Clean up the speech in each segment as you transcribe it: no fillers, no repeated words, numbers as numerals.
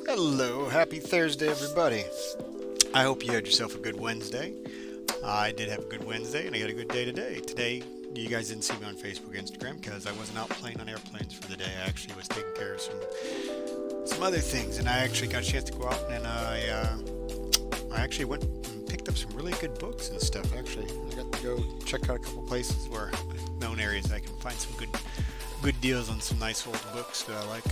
Hello, happy Thursday, everybody. I hope you had yourself a good Wednesday. I did have a good Wednesday, and I got a good day today. Today, you guys didn't see me on Facebook, Instagram, because I wasn't out playing on airplanes for the day. I actually was taking care of some other things, and I actually got a chance to go out, and I actually went and picked up some really good books and stuff. Actually, I got to go check out a couple places where known areas I can find some good deals on some nice old books that I like.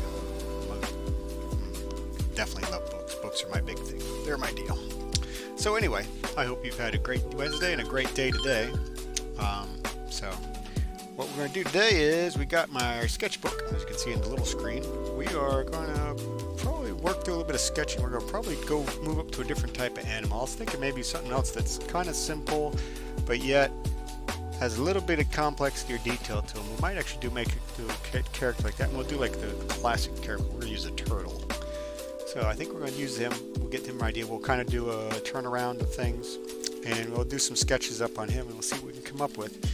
Definitely love books. Books are my big thing. They're my deal. So anyway, I hope you've had a great Wednesday and a great day today. So what we're going to do today is we got my sketchbook, as you can see in the little screen. We are going to probably work through a little bit of sketching. We're going to probably go move up to a different type of animal. I was thinking maybe something else that's kind of simple, but yet has a little bit of complexity or detail to them. We might actually do a character like that. And we'll do like the classic character. We're going to use a turtle. So I think we're going to use him. We'll get him an idea. We'll kind of do a turnaround of things, and we'll do some sketches up on him, and we'll see what we can come up with.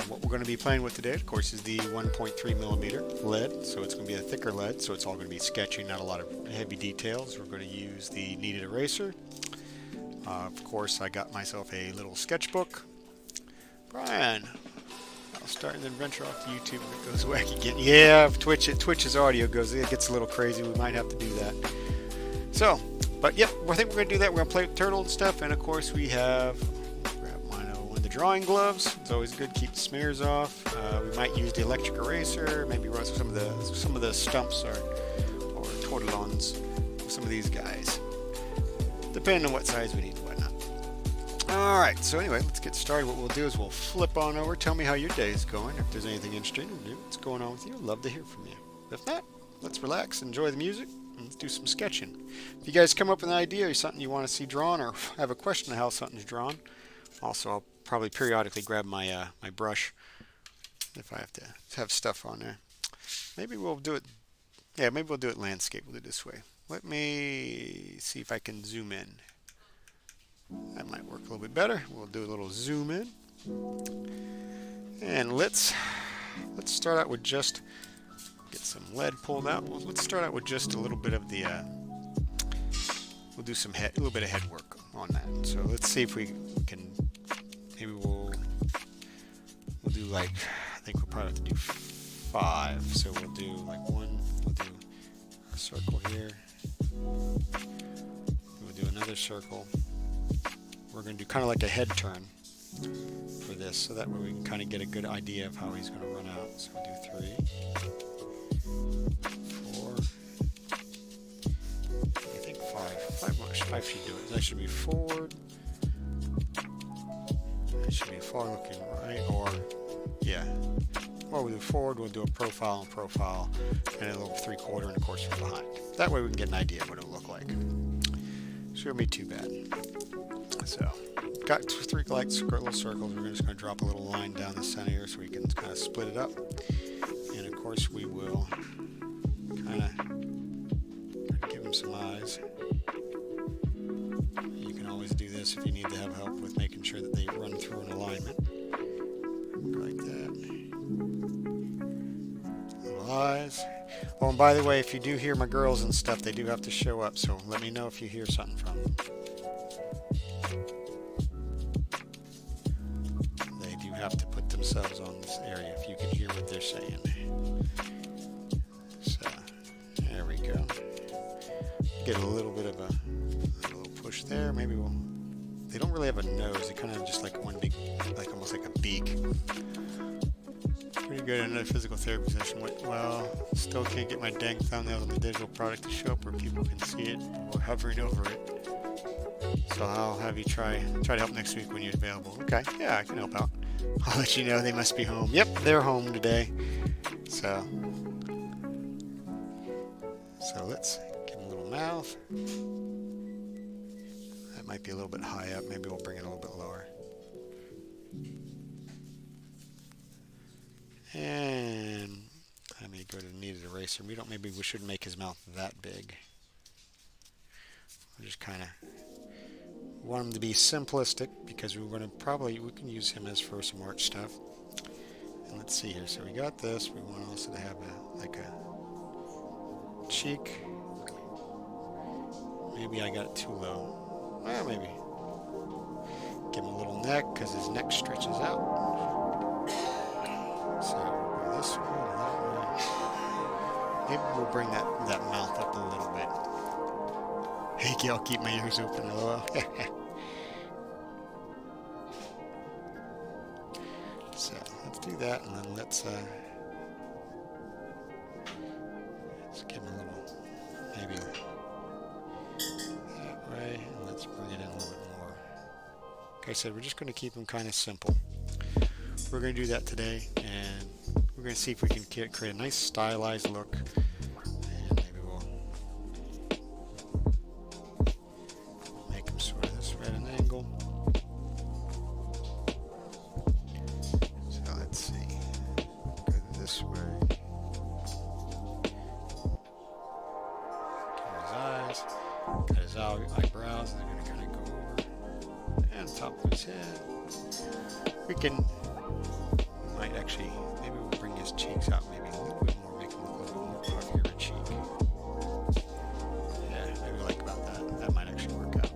What we're going to be playing with today, of course, is the 1.3 millimeter lead. So it's going to be a thicker lead, so it's all going to be sketchy, not a lot of heavy details. We're going to use the kneaded eraser. Of course, I got myself a little sketchbook. Brian, I'll start and then venture off to YouTube and it goes wacky again. Yeah, if Twitch's audio it gets a little crazy. We might have to do that. So, but yep, I think we're going to do that. We're going to play with turtle and stuff. And of course, we have, grab one of the drawing gloves. It's always good to keep the smears off. We might use the electric eraser, maybe run some of the stumps or tortillons with some of these guys, depending on what size we need and whatnot. Alright, so anyway, let's get started. What we'll do is we'll flip on over. Tell me how your day is going. If there's anything interesting to do, what's going on with you, I'd love to hear from you. If not, let's relax, enjoy the music, and let's do some sketching. If you guys come up with an idea or something you want to see drawn, or have a question of how something's drawn, also I'll probably periodically grab my my brush if I have to have stuff on there. Maybe we'll do it, maybe we'll do it landscape. We'll do it this way. Let me see if I can zoom in. That might work a little bit better. We'll do a little zoom in. And let's start out with just, get some lead pulled out. Let's start out with just a little bit of the, we'll do a little bit of head work on that. So let's see if we can, maybe we'll do like, I think we'll probably have to do 5. So we'll do like we'll do a circle here. We'll do another circle. We're going to do kind of like a head turn for this, so that way we can kind of get a good idea of how he's going to run out. So we'll do 3, 4, I think 5. 5 should do it. That should be forward. That should be forward looking right, or yeah. Well, we'll do forward, we'll do a profile and a little 3/4, and of course from behind. That way we can get an idea of what it'll look like. Shouldn't be too bad. So, got 3 little circles. We're just going to drop a little line down the center here so we can kind of split it up. And of course we will kind of give them some eyes. You can always do this if you need to have help with making sure that they run through an alignment. Like that. Little eyes. Oh, and by the way, if you do hear my girls and stuff, they do have to show up, so let me know if you hear something from them. They do have to put themselves on this area if you can hear what they're saying. So, there we go. Get a little bit of a little push there. Maybe they don't really have a nose. They kind of have just like one big, like almost like a beak. Pretty good in a physical therapy session. Well, still can't get my dang thumbnails on the digital product to show up where people can see it or hovering over it. So I'll have you try to help next week when you're available. Okay, yeah, I can help out. I'll let you know they must be home. Yep, they're home today. So let's give them a little mouth. That might be a little bit high up. Maybe we'll bring it a little bit lower. And I may go to the kneaded eraser. Maybe we shouldn't make his mouth that big. We're just kind of want him to be simplistic because we can use him as for some art stuff. And let's see here. So we got this. We want also to have like a cheek. Maybe I got it too low. Well, maybe. Give him a little neck because his neck stretches out. So we'll go this way, that way. Maybe we'll bring that mouth up a little bit. Hey, I'll keep my ears open a little. So let's do that, and then let's give him a little, maybe that way, and let's bring it in a little bit more. Like I said, we're just going to keep them kind of simple. We're going to do that today, and we're going to see if we can create a nice stylized look. And maybe we'll make them sort of this way at an angle. So let's see. Go this way. Get his eyes. Got his eyebrows. They're going to kind of go over. And the top of his head. We might actually, maybe we'll bring his cheeks out maybe a little bit more, make him look a little bit more puffier a cheek. Yeah, maybe like about that. That might actually work out.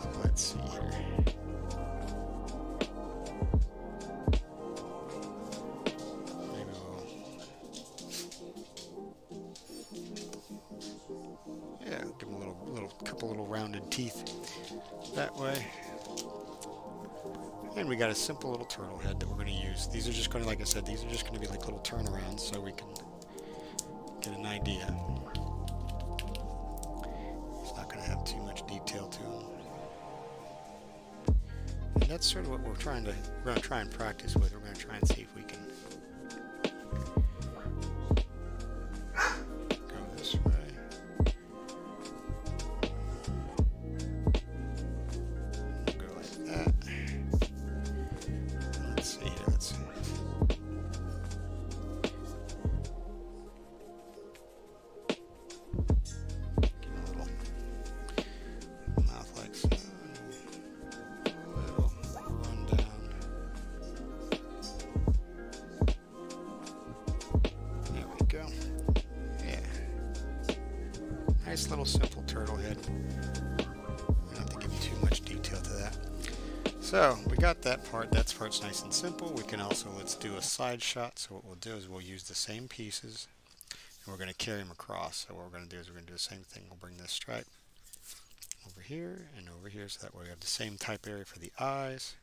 So let's see here. Maybe we'll give him a couple little rounded teeth that way. And we got a simple little turtle head that we're going to use. These are just going to, like I said, these are just going to be like little turnarounds so we can get an idea. It's not going to have too much detail to him. And that's sort of what we're going to try and practice with. We're going to try and see if we can go this way. Nice little simple turtle head. We don't have to give too much detail to that. So we got that part. That part's nice and simple. We can also, let's do a side shot. So what we'll do is we'll use the same pieces and we're going to carry them across. So what we're going to do is we're going to do the same thing. We'll bring this stripe over here and over here, so that way we have the same type area for the eyes.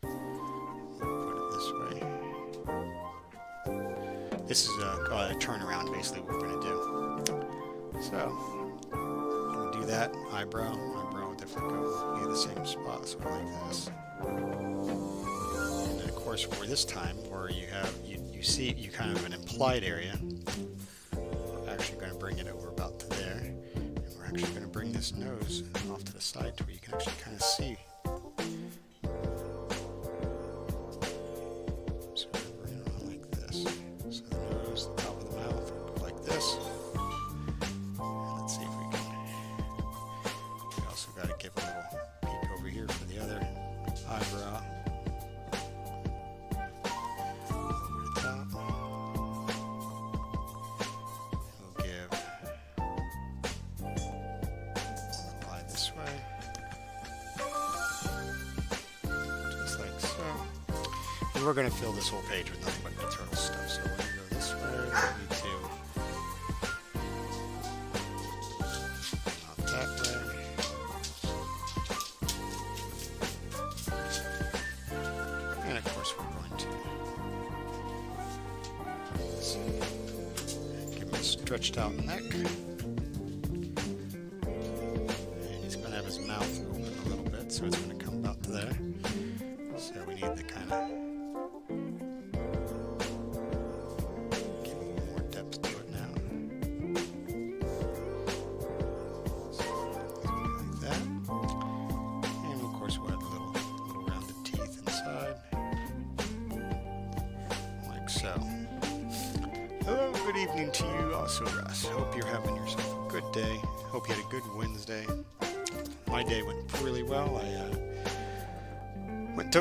We'll put it this way. This is a turnaround, basically what we're going to do. So we'll do that. Eyebrow will definitely go be the same spot, so like this. And then of course for this time, where you have you see you kind of an implied area, we're actually going to bring it over about to there, and we're actually going to bring this nose off to the side to where you can actually kind of see. So we're going to bring it on like this. So the nose, the top of the mouth will go like this. Give a little peek over here for the other eyebrow. Over the top. We'll give a line this way. Just like so. And we're going to fill this whole page with nothing but the turtle stuff. So we're going to go this way. Maybe two. Not that way. Stretched out neck, and he's going to have his mouth open a little bit, so it's going to come about to there. So we need to kind of give a little more depth to it now. So like evening to you also, Russ. Hope you're having yourself a good day. Hope you had a good Wednesday. My day went really well. I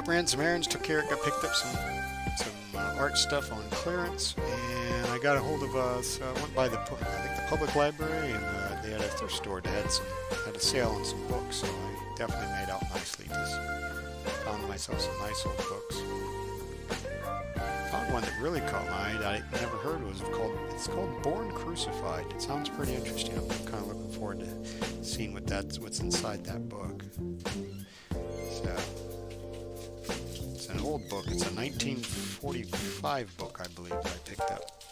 ran some errands, got picked up some art stuff on clearance, and I got a hold of so I went by the public library, and they had a thrift store that had a sale on some books, so I definitely made out nicely. Just found myself some nice old books. Found one that really caught my eye. I never heard of it. It's called Born Crucified. It sounds pretty interesting. I'm kind of looking forward to seeing what's inside that book. So it's an old book. It's a 1945 book, I believe, that I picked up.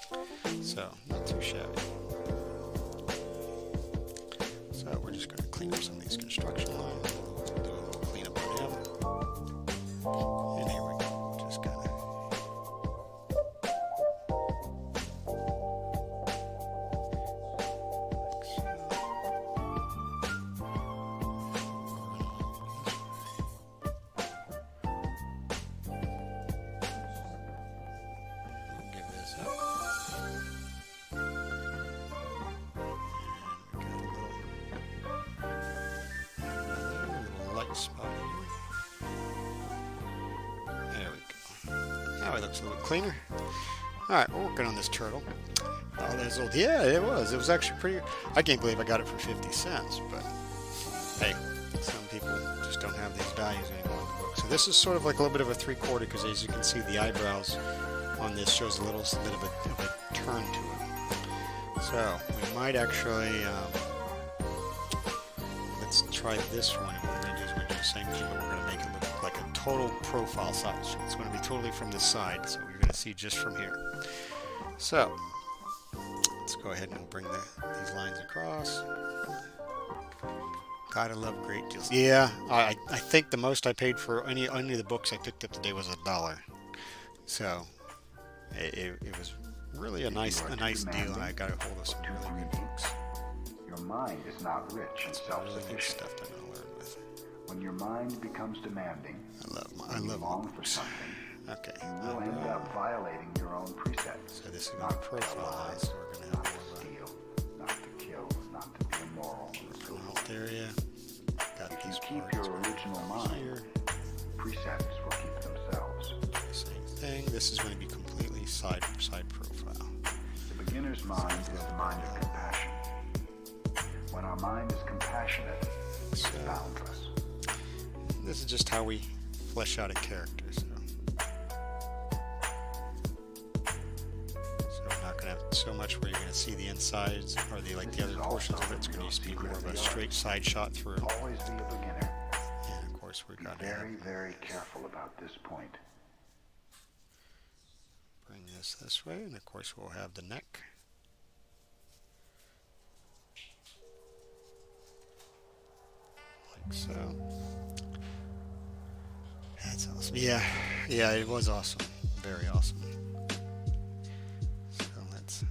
So not too shabby. So we're just going to clean up some of these construction lines. Do a little cleanup on them. And here we go. Just kind of. Spot here. There we go. Now it looks a little cleaner. Alright, we're working on this turtle. Oh, that's old. Yeah, it was. It was actually pretty. I can't believe I got it for 50 cents, but hey, some people just don't have these values anymore in the book. So this is sort of like a little bit of a 3/4 because as you can see, the eyebrows on this shows a little bit of a turn to it. So we might actually let's try this one. What we're going to do is we're going to do the same thing, but we're going to make it look like a total profile shot. So it's going to be totally from this side, so you're going to see just from here. So let's go ahead and bring these lines across. Gotta love great deals. Yeah, I think the most I paid for any of the books I picked up today was $1. So it was really a nice deal, and I got a hold of some really good books. Your mind is not rich and self-sufficient. Stuff that I'll learn with. When your mind becomes demanding, I love long for something. Okay. You will end up violating your own precepts. So this is going to profile line, so we're going to have not to steal, not to kill, not to be immoral. Alt area. Got if these you keep your original mind, here. Precepts will keep themselves. Same thing. This is going to be completely side profile. The beginner's mind is the mind of compassion. When our mind is compassionate, it's boundless. This is just how we flesh out a character. So we're not going to have so much where you're going to see the insides or the other portions of it. It's going to be more of a straight side shot through. Always be a beginner. And of course we've got to very, very careful about this point. Bring this way, and of course we'll have the neck. Like so. That's awesome. Yeah, it was awesome. Very awesome. So let's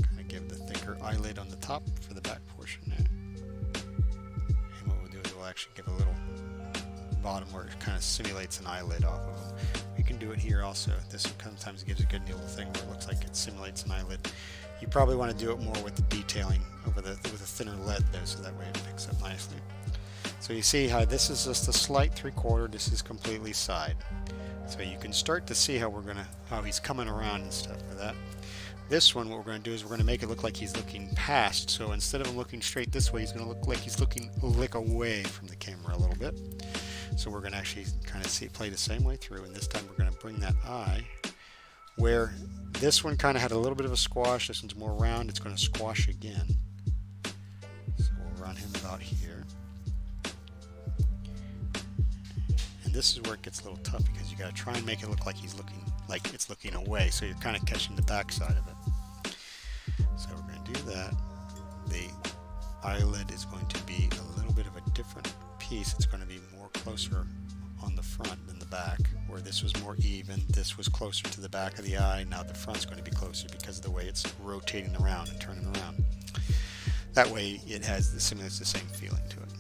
kind of give the thicker eyelid on the top for the back portion there. And what we'll do is we'll actually give a little bottom where it kind of simulates an eyelid off of them. We can do it here also. This sometimes gives a good little thing where it looks like it simulates an eyelid. You probably want to do it more with the detailing with a thinner lead though, so that way it picks up nicely. So you see how this is just a slight 3/4. This is completely side. So you can start to see how how he's coming around and stuff like that. This one, what we're going to do is we're going to make it look like he's looking past. So instead of him looking straight this way, he's going to look like he's looking away from the camera a little bit. So we're going to actually kind of play the same way through, and this time we're going to bring that eye where this one kind of had a little bit of a squash. This one's more round. It's going to squash again. So we'll run him about here. And this is where it gets a little tough because you got to try and make it look like it's looking away. So you're kind of catching the back side of it. So we're going to do that. The eyelid is going to be a little bit of a different piece. It's going to be more closer on the front than the back, where this was more even. This was closer to the back of the eye. Now the front's going to be closer because of the way it's rotating around and turning around. That way it simulates the same feeling to it.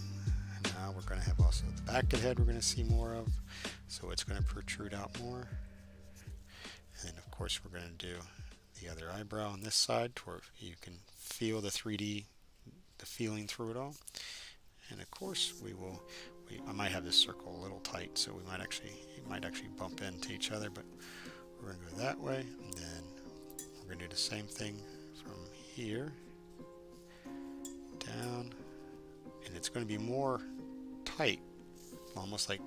And now we're going to have also the back of the head we're going to see more of, so it's going to protrude out more. And then of course we're going to do the other eyebrow on this side to where you can feel the 3D, the feeling through it all. And of course I might have this circle a little tight, so it might actually bump into each other, but we're going to go that way, and then we're going to do the same thing from here down, and it's going to be more tight, almost like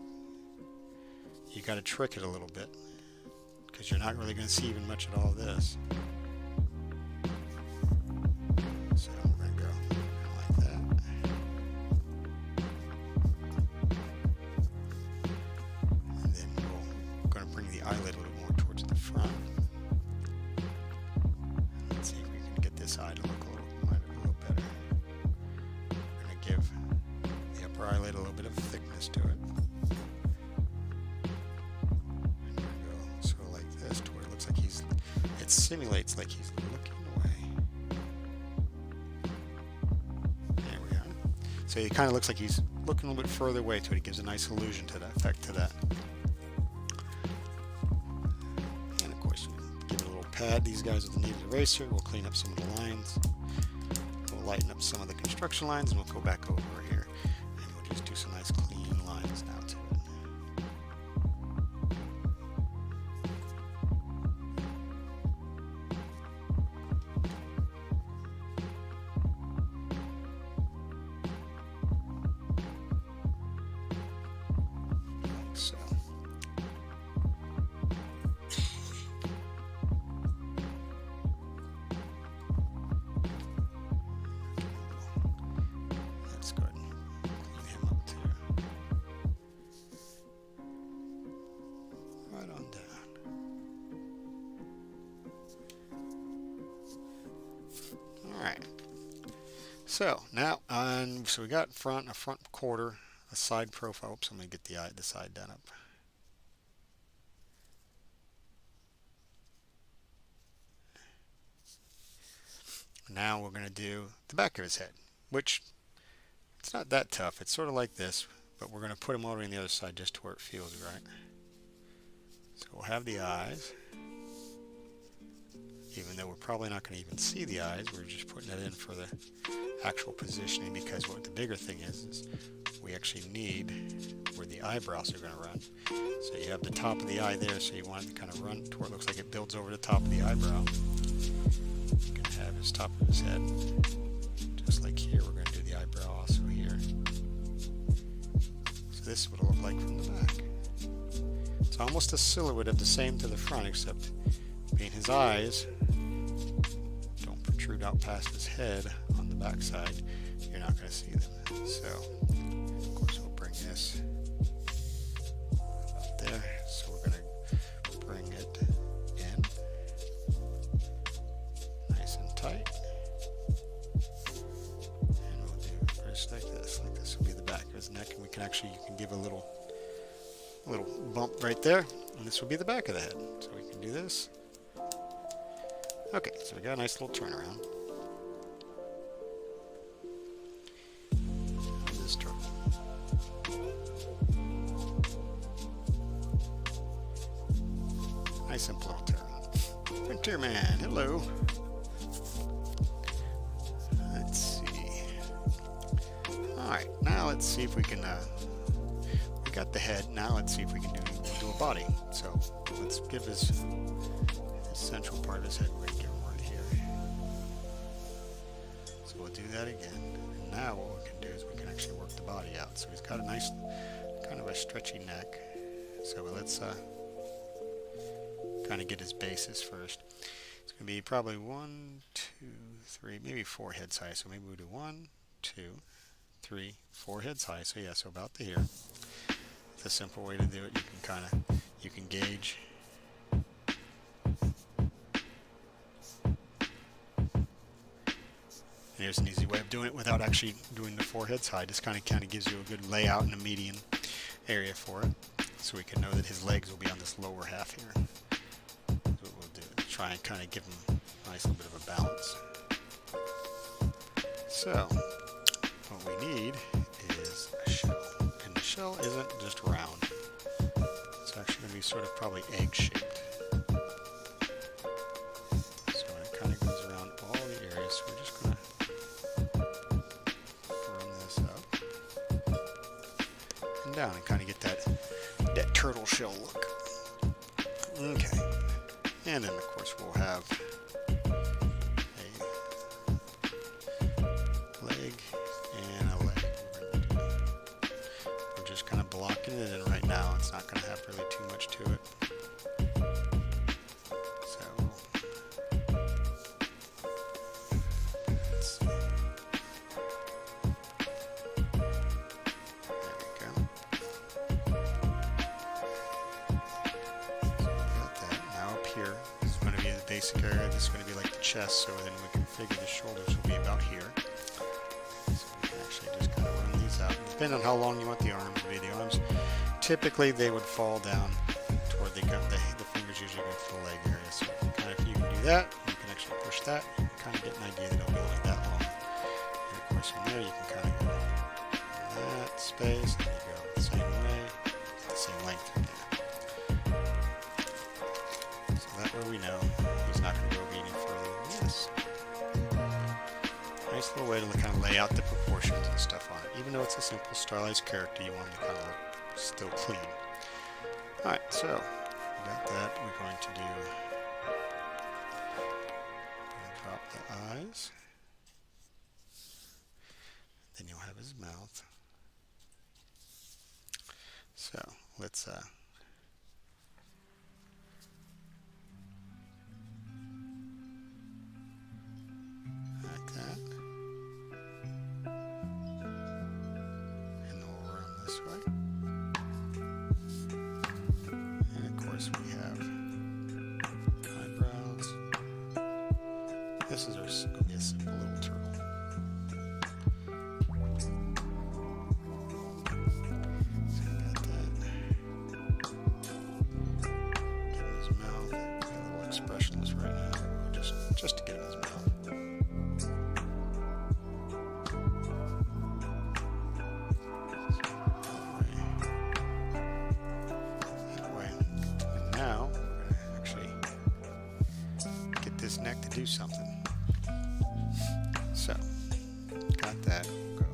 you got to trick it a little bit, because you're not really going to see even much at all of this. So we're going to go like that. And then we're going to bring the eyelid a little more towards the front. Let's see if we can get this eye to look a little better. We're going to give the upper eyelid a little bit of thickness to it. It simulates like he's looking away. There we are. So it kind of looks like he's looking a little bit further away to it. It gives a nice illusion to that, effect to that. And of course, give it a little pad. These guys with the kneaded eraser. We'll clean up some of the lines. We'll lighten up some of the construction lines, and we'll go back over here. And we'll just do some nice clean lines now to it. So let's go ahead and clean him up too. Right on down. Alright. So now so we got a front quarter, a side profile. Oops, I'm going to get the side done up. Now we're going to do the back of his head, which it's not that tough. It's sort of like this, but we're going to put him over on the other side just to where it feels right. So we'll have the eyes, even though we're probably not going to even see the eyes. We're just putting it in for the actual positioning, because what the bigger thing is we actually need where the eyebrows are going to run. So you have the top of the eye there, so you want it to kind of run to where it looks like it builds over the top of the eyebrow. We're going to have his top of his head, just like here. We're going to do the eyebrow also here. So this is what it'll look like from the back. It's almost a silhouette of the same to the front, except being his eyes don't protrude out past his head on the back side, you're not going to see them. So of course we'll bring this up there. So we're going to bring it in nice and tight, and we'll do just like this. Like this will be the back of his neck, and you can give a little bump right there, and this will be the back of the head. So we can do this. Okay, so we got a nice little turnaround. This turn. Nice simple little turn. Frontier Man, hello. Let's see. Alright, now let's see if we can we got the head. Now let's see if we can do a body. So let's give his central part of his head. We're going to give him right here. So we'll do that again. And now what we can do is we can actually work the body out. So he's got a nice kind of a stretchy neck. So let's kind of get his basis first. It's going to be probably 1, 2, 3, maybe 4 heads high. So maybe we'll do 1, 2, 3, 4 heads high. So yeah, so about to here. It's a simple way to do it. You can gauge. And here's an easy way of doing it without actually doing the 4 heads high. Just kind of gives you a good layout and a median area for it. So we can know that his legs will be on this lower half here. That's what we'll do. Try and kind of give him a nice little bit of a balance. So what we need is a shell. And the shell isn't just round. It's actually going to be sort of probably egg-shaped. So we're just going to run this up and down and kind of get that turtle shell look. Okay. And then, of course, we'll have a leg and a leg. We're just kind of blocking it in right now. It's not going to have really too much to it. So, let's see. There we go. So we got that. Now up here, this is going to be the basic area. This is going to be like the chest, so then we can figure the shoulders will be about here. So we can actually just kind of run these out. Depending on how long you want the arms to be. The arms, typically they would fall down toward the fingers usually go to the leg area. So kind of, if you can do that, you can actually push that. You can kind of get an idea that it'll be like that long. And of course from there you can kind of go in that space, and you go the same way, the same length from there. So that way we know he's not going to go any further than this. Nice little way to kind of lay out the proportions and stuff on it. Even though it's a simple stylized character, you want it to kind of look still clean. Alright, so we got that. We're going to drop the eyes. Then you'll have his mouth. So let's like that. And then we'll run this way. And of course we have eyebrows. This is going to be a simple little turtle. So we got that. Get him his mouth. He's a little expressionless right now. Just to get him his mouth. This neck to do something. So, got that. We'll go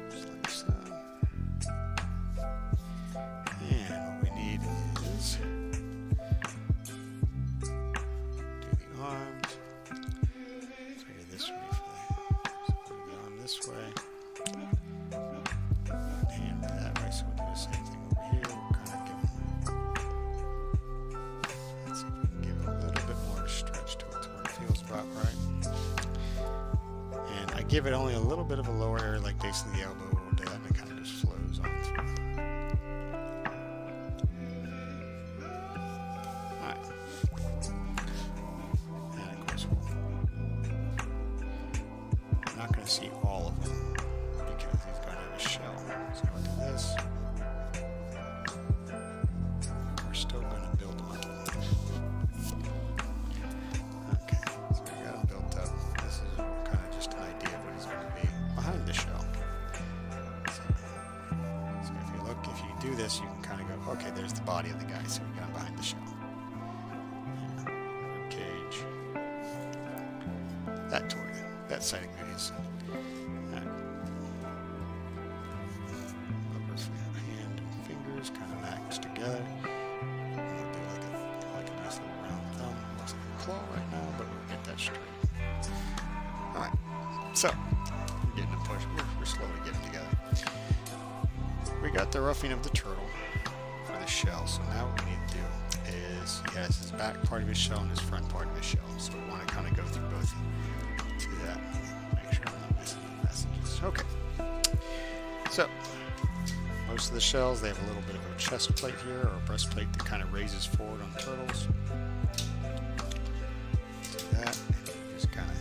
just like so. And what we need is do the arms. Figure this way. So move the arm this way. And hand that way. So we'll do the same thing over here. We'll kind of give about right. And I give it only a little bit of a lower area, like basically the elbow or that, and it kind of just flows on through. Alright. And of course we're not going to see all of them because he's going to have a shell. So we'll do this. We're still going to build them up. This, you can kind of go, okay, there's the body of the guy, so we got him behind the shell. Rib cage. That toward it. That side of goodies. Hand and fingers kind of matched together. We'll do like a nice little round thumb. Looks like a claw right now, but we'll get that straight. Alright, so we're getting a push. We're slowly getting together. We got the roughing of the turtle for the shell, so now what we need to do is he has his back part of his shell and his front part of his shell, so we want to kind of go through both to that. Make sure I'm not missing any messages. Okay, so most of the shells, they have a little bit of a chest plate here, or a breastplate that kind of raises forward on turtles. Do that, and just kind of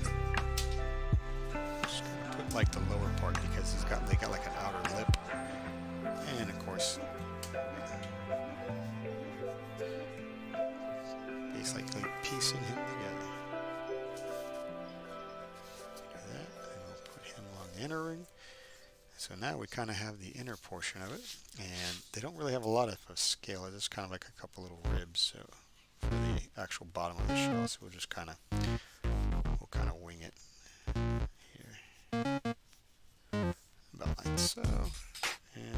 put like the lower part because they got like an outer lip. And of course, basically piecing him together. Do that, and we'll put him along the inner ring. So now we kind of have the inner portion of it, and they don't really have a lot of scale. It's just kind of like a couple little ribs, so for the actual bottom of the shell. So we'll just kind of wing it here, about like so, and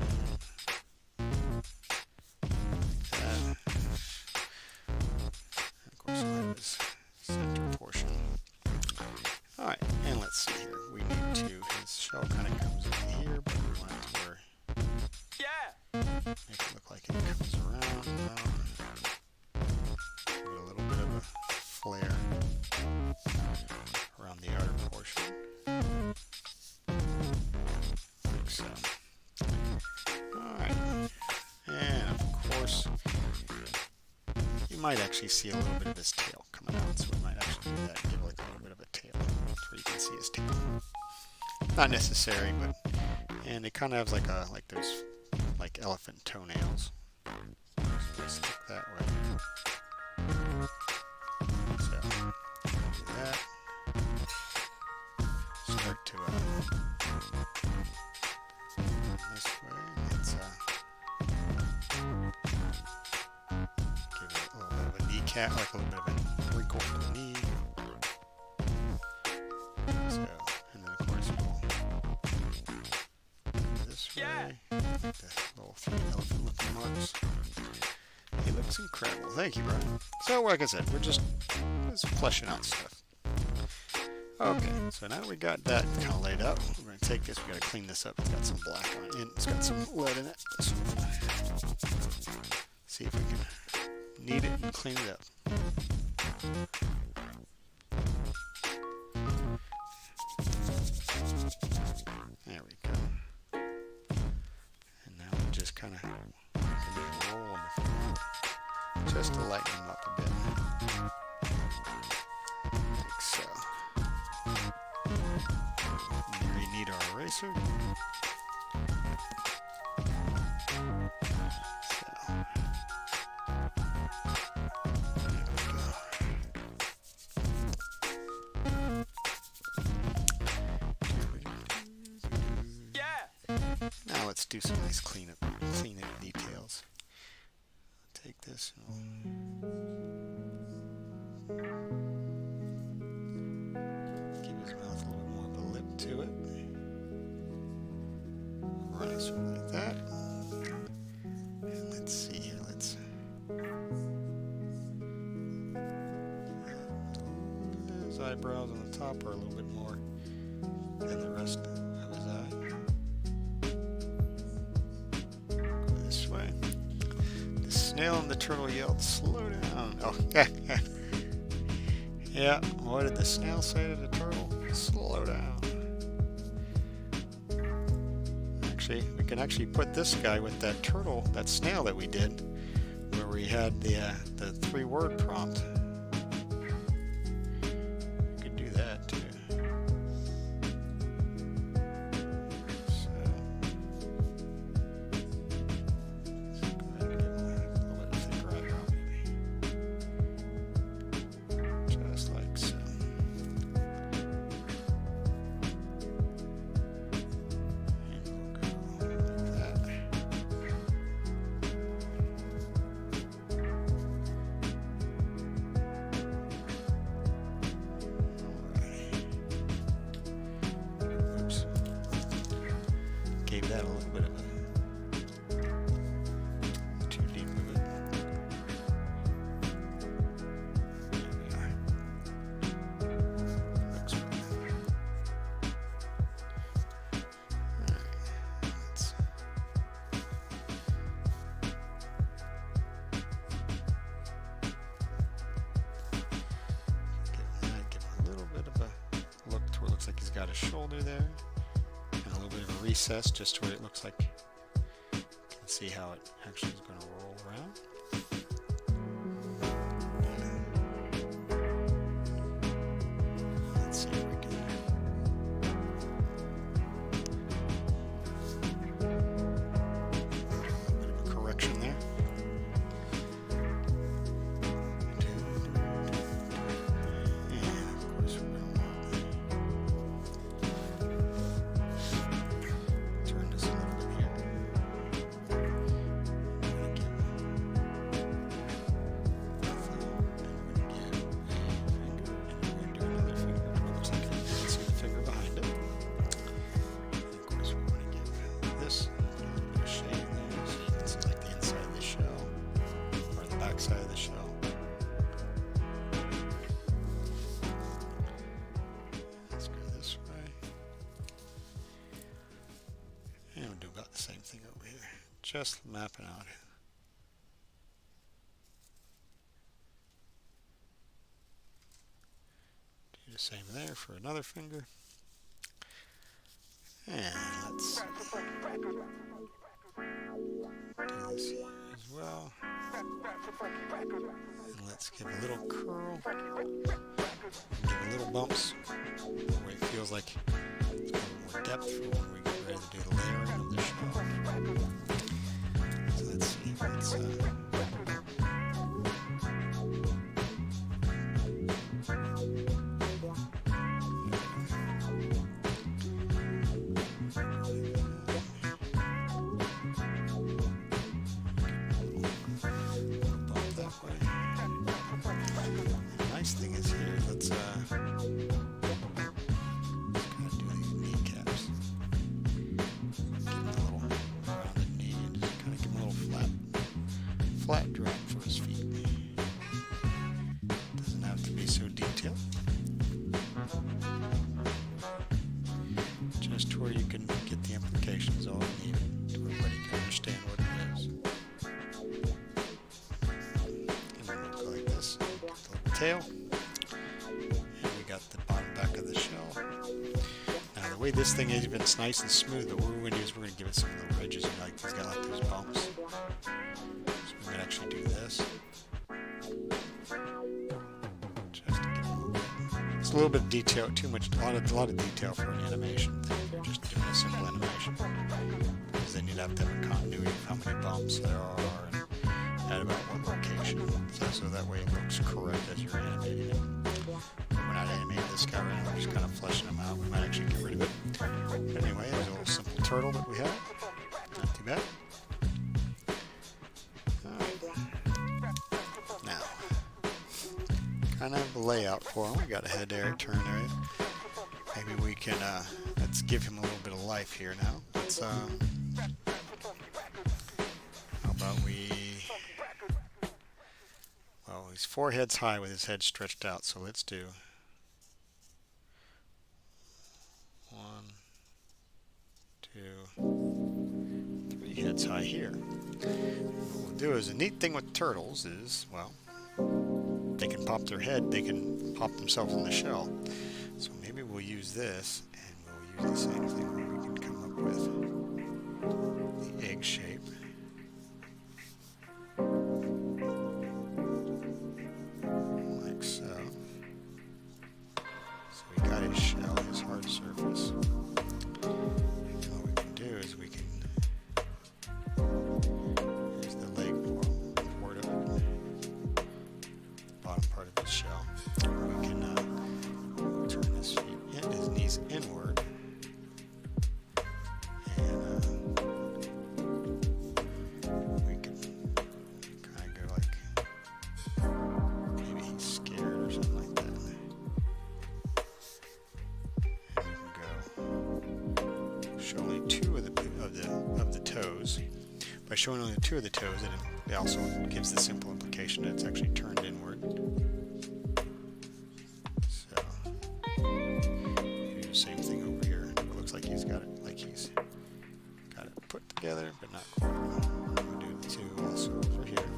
that. And of course, we'll have this center portion. All right, and let's see here. We need to. His shell kind of comes in here, but we want it to where. Make it look like it comes around. Give it a little bit of a flare around the outer portion. Like so. Alright. And of course, you might actually see a little bit of his tail coming out. So we might actually do that and give it like a little bit of a tail. So you can see his tail. Not necessary, but and it kind of has like those like elephant toenails. So stick that way. So do that. Start to this way. Let's give it a little bit of a kneecap, like a little bit of a wrinkle for the knee. So, and then of course we'll go this way. Like the little 3 elephant looking marks. He looks incredible. Thank you, Brian. So, like I said, we're just fleshing out stuff. Okay, so now we got that kind of laid out. We're going to take this, we got to clean this up. It's got some black on it, and it's got some lead in it. So see if we can knead it and clean it up. There we go. And now we just kind of roll them just to lighten them up a bit. Like so. And we need our eraser. So. There we go. Now let's do some nice cleanup details. Take this and we'll give his mouth a little bit more of a lip to it. Run it sort of like that. And let's see here. His eyebrows on the top are a little bit more than the rest of his eye. This way. The snail and the turtle yelled, "Slow down." Oh, yeah. What did the snail say to the turtle? Slow down. Actually, we can actually put this guy with that turtle, that snail that we did, where we had the 3-word prompt. We could do that too. Gave that a little bit of a too deep of it. There we are. Looks good. Alright, let's give him a little bit of a look to where it looks like he's got a shoulder there. And a little bit of a recess just to where it looks like you can see how it actually is going to roll around. Let's see if we can. A bit of a correction there. And of course we're going to turn this a little bit here. just mapping out. Do the same there for another finger. And let's do this here as well. And let's give a little curl. Give a little bumps where it feels like it's got a little more depth for when we get ready to do the layering of the shell. So let's see. Let's thing is here, let's kind of do these kneecaps. Give him a little rounded knee and just kind of give him a little flat drop for his feet. Doesn't have to be so detailed. Just to where you can get the implications all you need, to where everybody can understand what it is. And then we'll go like this. Get the little tail. Now the way this thing is, even it's nice and smooth, but what we're going to do is we're going to give it some little ridges. Like it's got like those bumps. So we're going to actually do this. Just to get a little bit. It's a little bit of detail, too much, a lot of detail for an animation thing. You're just doing a simple animation. Because then you'd have to have a continuity of how many bumps there are and at about what location. So that way it looks correct as you're animating it. We're not animating this guy right now, we're just kind of fleshing him out. We might actually get rid of it. But anyway, there's a little simple turtle that we have. Not too bad. Now, kind of the layout for him. We got a head area, turn area. Maybe we can, let's give him a little bit of life here now. Let's, how about we... Well, he's 4 heads high with his head stretched out, so let's do 1, 2, 3 heads high here. What we'll do is, a neat thing with turtles is, well, they can pop their head, they can pop themselves in the shell. So maybe we'll use this, and we'll use the same thing where we can come up with the egg shape. Shell, his hard surface. And what we can do is we can use the leg part of it, bottom part of his shell. We can turn his feet in, his knees inward, and we can kind of go like maybe he's scared or something like that. Show only 2 of the toes. By showing only 2 of the toes, it also gives the simple implication that it's actually turned inward. So we do the same thing over here. It looks like he's got it put together, but not quite. We'll do the 2 also over here.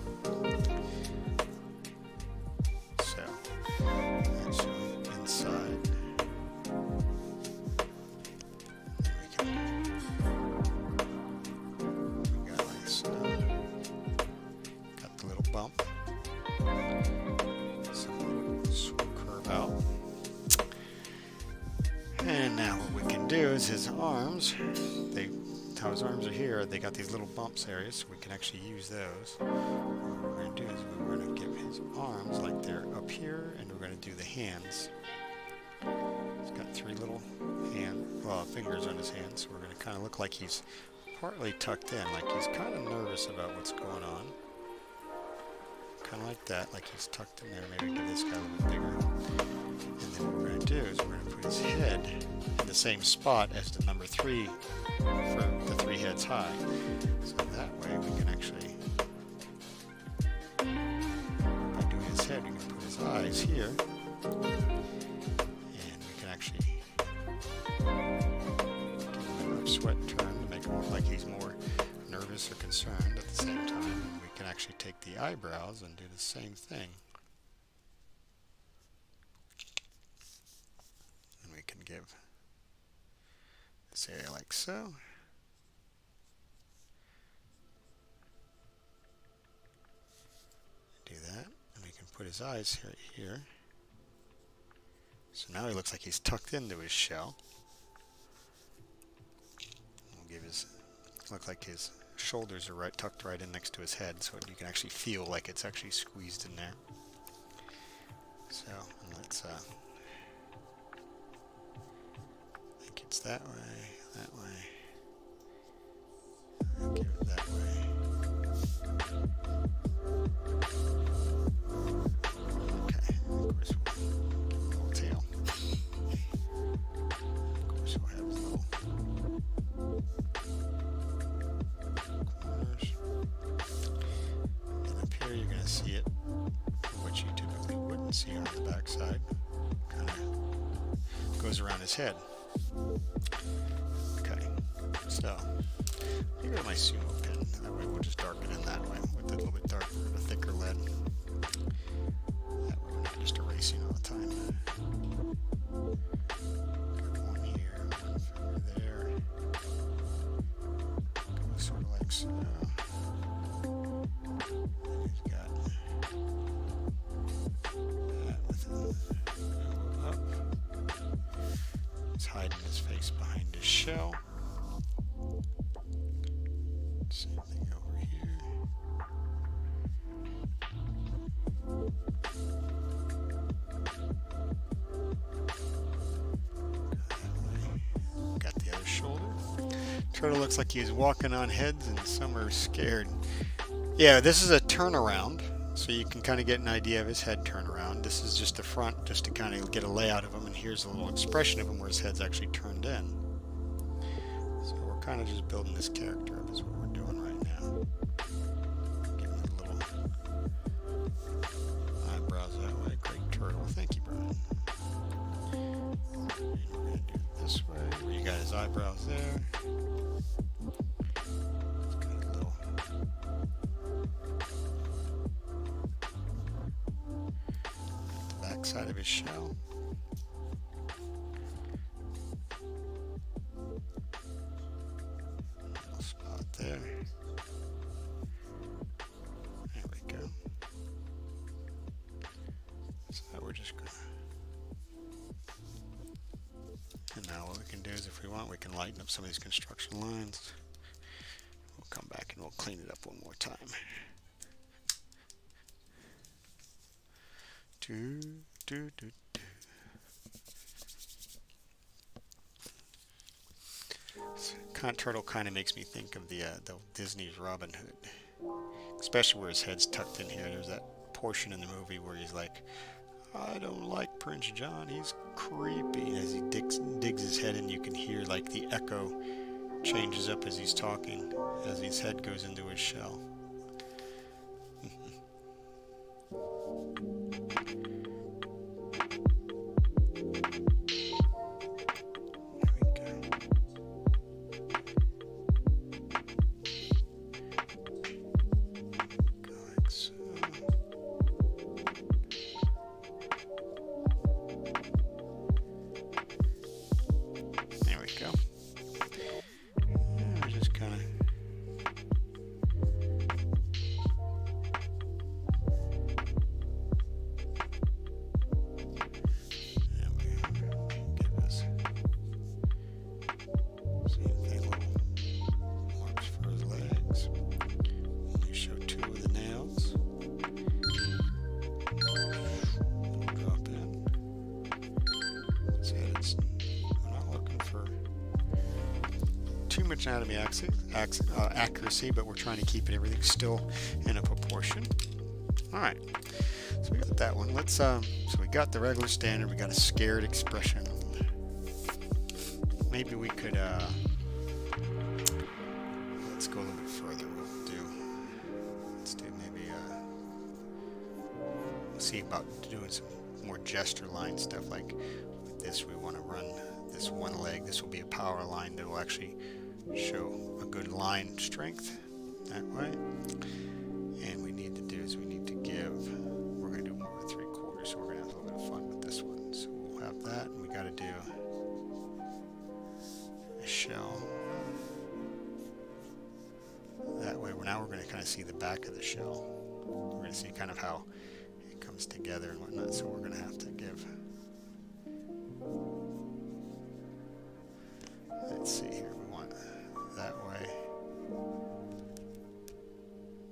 So that's showing inside. Bump. So we'll curve out. And now what we can do is his arms, how his arms are here, they got these little bumps areas, so we can actually use those. What we're going to do is we're going to give his arms like they're up here, and we're going to do the hands. He's got 3 little fingers on his hands, so we're going to kind of look like he's partly tucked in, like he's kind of nervous about what's going on. Kind of like that, like he's tucked in there. Maybe give this guy a little bigger. And then what we're going to do is we're going to put his head in the same spot as the number 3 for the 3 heads high. So that way we can actually, by doing his head, we can put his eyes here. And we can actually give him an up sweat turn to make him look like he's more nervous or concerned at the same time. We can actually take the eyebrows and do the same thing. And we can give this area like so. Do that, and we can put his eyes here. So now he looks like he's tucked into his shell. We'll give his, look like his shoulders are tucked right in next to his head, so you can actually feel like it's actually squeezed in there. So let's I think it's that way, I'll give it that way. Okay, of course we'll give him a little tail. Of course we'll have his little corners. And up here you're going to see it, which you typically wouldn't see on the back side. Kind of goes around his head. Okay, so I got my sumo pen. That way we'll just darken in that way with a little bit darker, a thicker lead. That way we're not just erasing all the time. Got one here, one finger there. Go sort of like so. He's got that with him. Up. He's hiding his face behind his shell. Same thing over here. Got the other shoulder. Turtle looks like he's walking on heads and some are scared. Yeah, this is a turnaround, so you can kind of get an idea of his head turnaround. This is just the front, just to kind of get a layout of him, and here's a little expression of him where his head's actually turned in. So we're kind of just building this character up is what we're doing right now. Give him a little eyebrows that way. Great turtle. Thank you, Brian. And we're going to do it this way. Where you got his eyebrows there. Got a little the back side of his shell. Spot there. There we go. So we're just gonna. And now what we can do is, if we want, we can lighten up some of these construction lines. We'll come back and we'll clean it up one more time. Turtle kind of makes me think of the Disney's Robin Hood, especially where his head's tucked in here. There's that portion in the movie where he's like, "I don't like Prince John. He's creepy." As he digs his head in, you can hear like the echo changes up as he's talking, as his head goes into his shell. Anatomy accuracy, but we're trying to keep everything still in a proportion. All right, so we got that one. Let's so we got the regular standard. We got a scared expression. Maybe we could let's go a little bit further. Let's do maybe we'll see about doing some more gesture line stuff. Like with this, we want to run this one leg. This will be a power line that will actually show a good line strength, that way. And we need to do is we need to give, we're going to do more of a 3/4, so we're going to have a little bit of fun with this one. So we'll have that, and we got to do a shell. That way, now we're going to kind of see the back of the shell. We're going to see kind of how it comes together and whatnot, so we're going to have to give, let's see here, we want that way,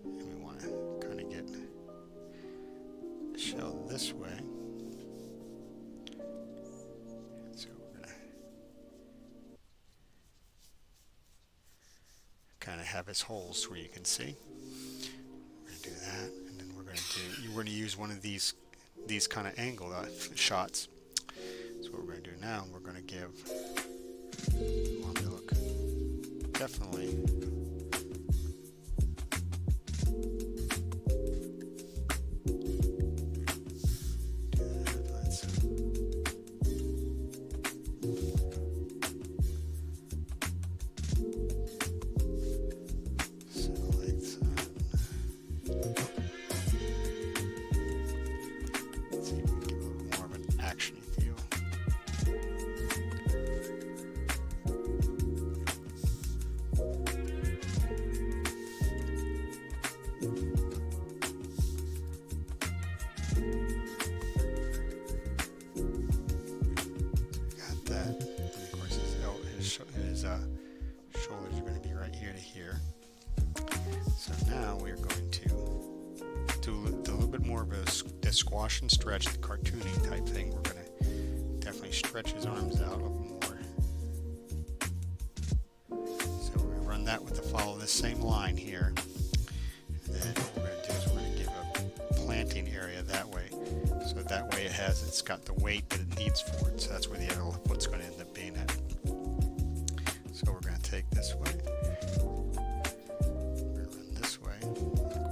and we want to kind of get the shell this way. So we're going to kind of have its holes where you can see. We're going to do that, and then we're going to use one of these kind of angle shots. So what we're going to do now, we're going to give, we want to look definitely do that. Let's see if we can give a little more of an action feel. Got that. And of course his shoulders are going to be right here to here. So now we're going to do a little bit more of the squash and stretch, the cartooning type thing. We're going to definitely stretch his arms out a little more. So we're going to run that with follow this same line here. And then what we're going to do is we're going to give a planting area that way. So that way it's got the weight that it needs for it. So that's where the other foot's going to end up being at. So we're going to take this way. We're going to run this way. Of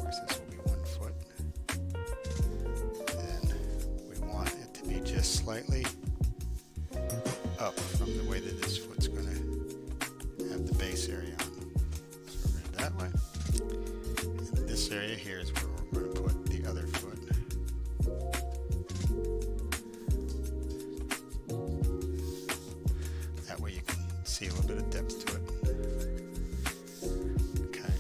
course, this will be 1 foot. Then we want it to be just slightly up from the way that this foot's going to have the base area on. So we're going to do that way. And this area here is where we're going to put the other foot. That way you can see a little bit of depth to it. Okay,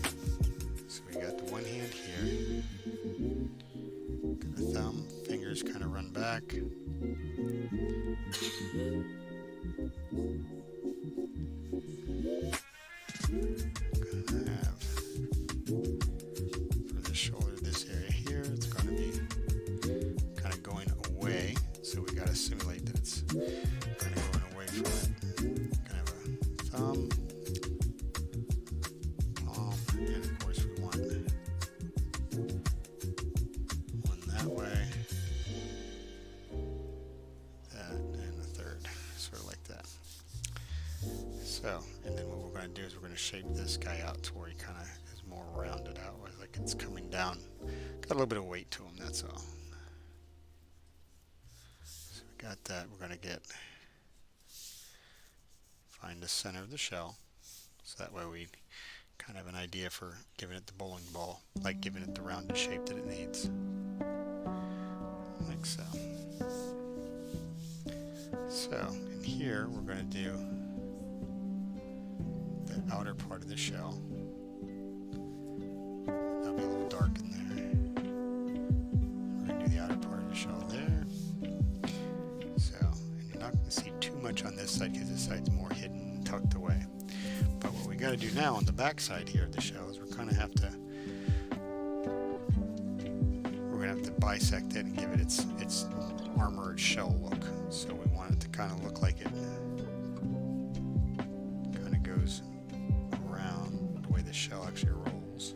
so we got the one hand here. Got the thumb, fingers kind of run back. Gonna have for the shoulder, this area here, it's going to be kind of going away. So we got to simulate that it's kind of going away from it. Gonna have a thumb, palm, and of course we want one that way, that, and the third, sort of like that. So, and then what we're going to do is we're going to shape this guy out to where he kind of is more rounded out, like it's coming down. Got a little bit of weight to him, that's all. So we got that. We're going to find the center of the shell. So that way we kind of have an idea for giving it the bowling ball, like giving it the rounded shape that it needs. Like so. So, in here we're going to do the outer part of the shell. That'll be a little dark in there. We're going to do the outer part of the shell there. So, and you're not going to see too much on this side because this side's more hidden and tucked away. But what we got to do now on the back side here of the shell is we're going to have to bisect it and give it its armored shell look. So we want it to kind of look like it kind of goes around the way the shell actually rolls.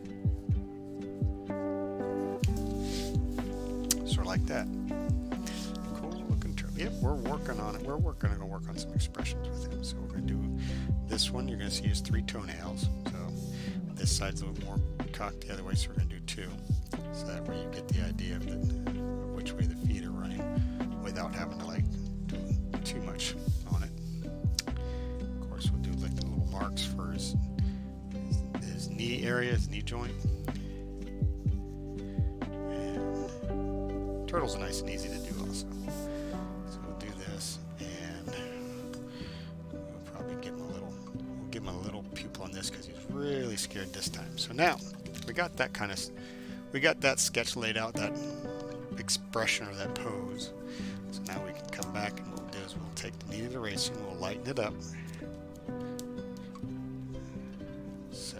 Sort of like that. Cool looking trip. Yep, we're working on it. We're going to work on some expressions with him. So we're going to do this one. You're going to see his 3 toenails. So this side's a little more cocked the other way, so we're going to do 2. So that way you get the idea of which way the feet are running without having to like do too much on it. Of course, we'll do like the little marks for his knee area, his knee joint. And turtles are nice and easy to do also. So we'll do this, and we'll probably give him a little pupil on this because he's really scared this time. So now we got that sketch laid out, that expression or that pose. So now we can come back, and what we'll do is we'll take the kneaded eraser and we'll lighten it up. So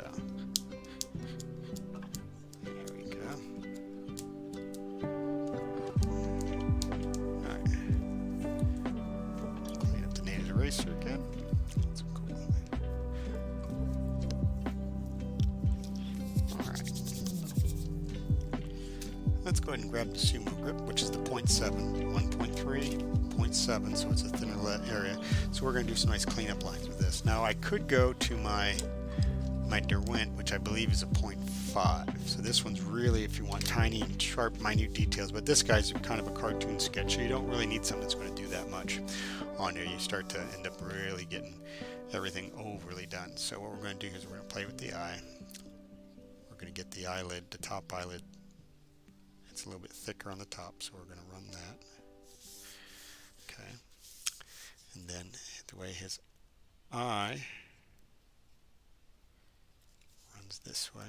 there we go. Alright. Clean up the kneaded eraser again. That's cool. Alright. Let's go ahead and grab the sumo grip, which is the 0.7, 1.3, 0.7, so it's a thinner area. So we're going to do some nice cleanup lines with this. Now I could go to my Derwent, which I believe is a 0.5. So this one's really, if you want tiny and sharp, minute details, but this guy's kind of a cartoon sketch, so you don't really need something that's going to do that much on there. You start to end up really getting everything overly done. So what we're going to do is we're going to play with the eye. We're going to get the eyelid, the top eyelid. It's a little bit thicker on the top, so we're going to run that. Okay. And then the way his eye runs this way,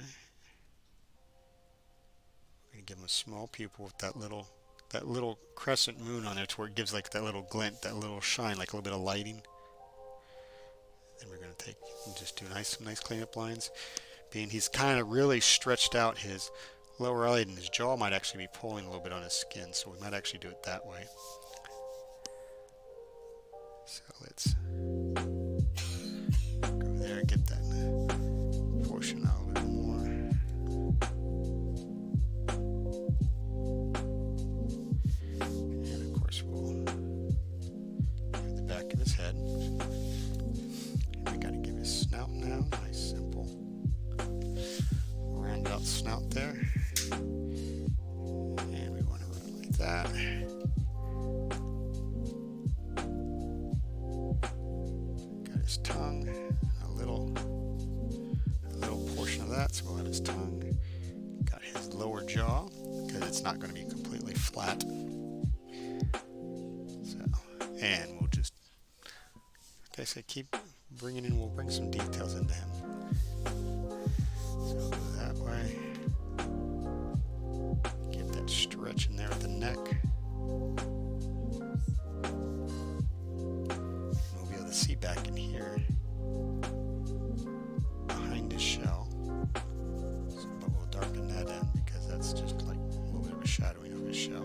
we're going to give him a small pupil with that little crescent moon on there, to where it gives like that little glint, that little shine, like a little bit of lighting. Then we're going to take and just do some nice cleanup lines. Being he's kind of really stretched out his lower eyelid, and his jaw might actually be pulling a little bit on his skin, so we might actually do it that way. So let's go there and get that portion out a little more. And of course we'll give the back of his head. And we got to give his snout now. Nice, simple, round out snout there. And we want to run like that. Got his tongue, a little portion of that, so we'll have his tongue. Got his lower jaw, because it's not going to be completely flat. So, and we'll just, like I said, keep bringing in, we'll bring some details into him. So we'll go that way. Get that stretch in there at the neck. We'll be able to see back in here behind his shell. So, but we'll darken that in because that's just like a little bit of a shadowing of his shell.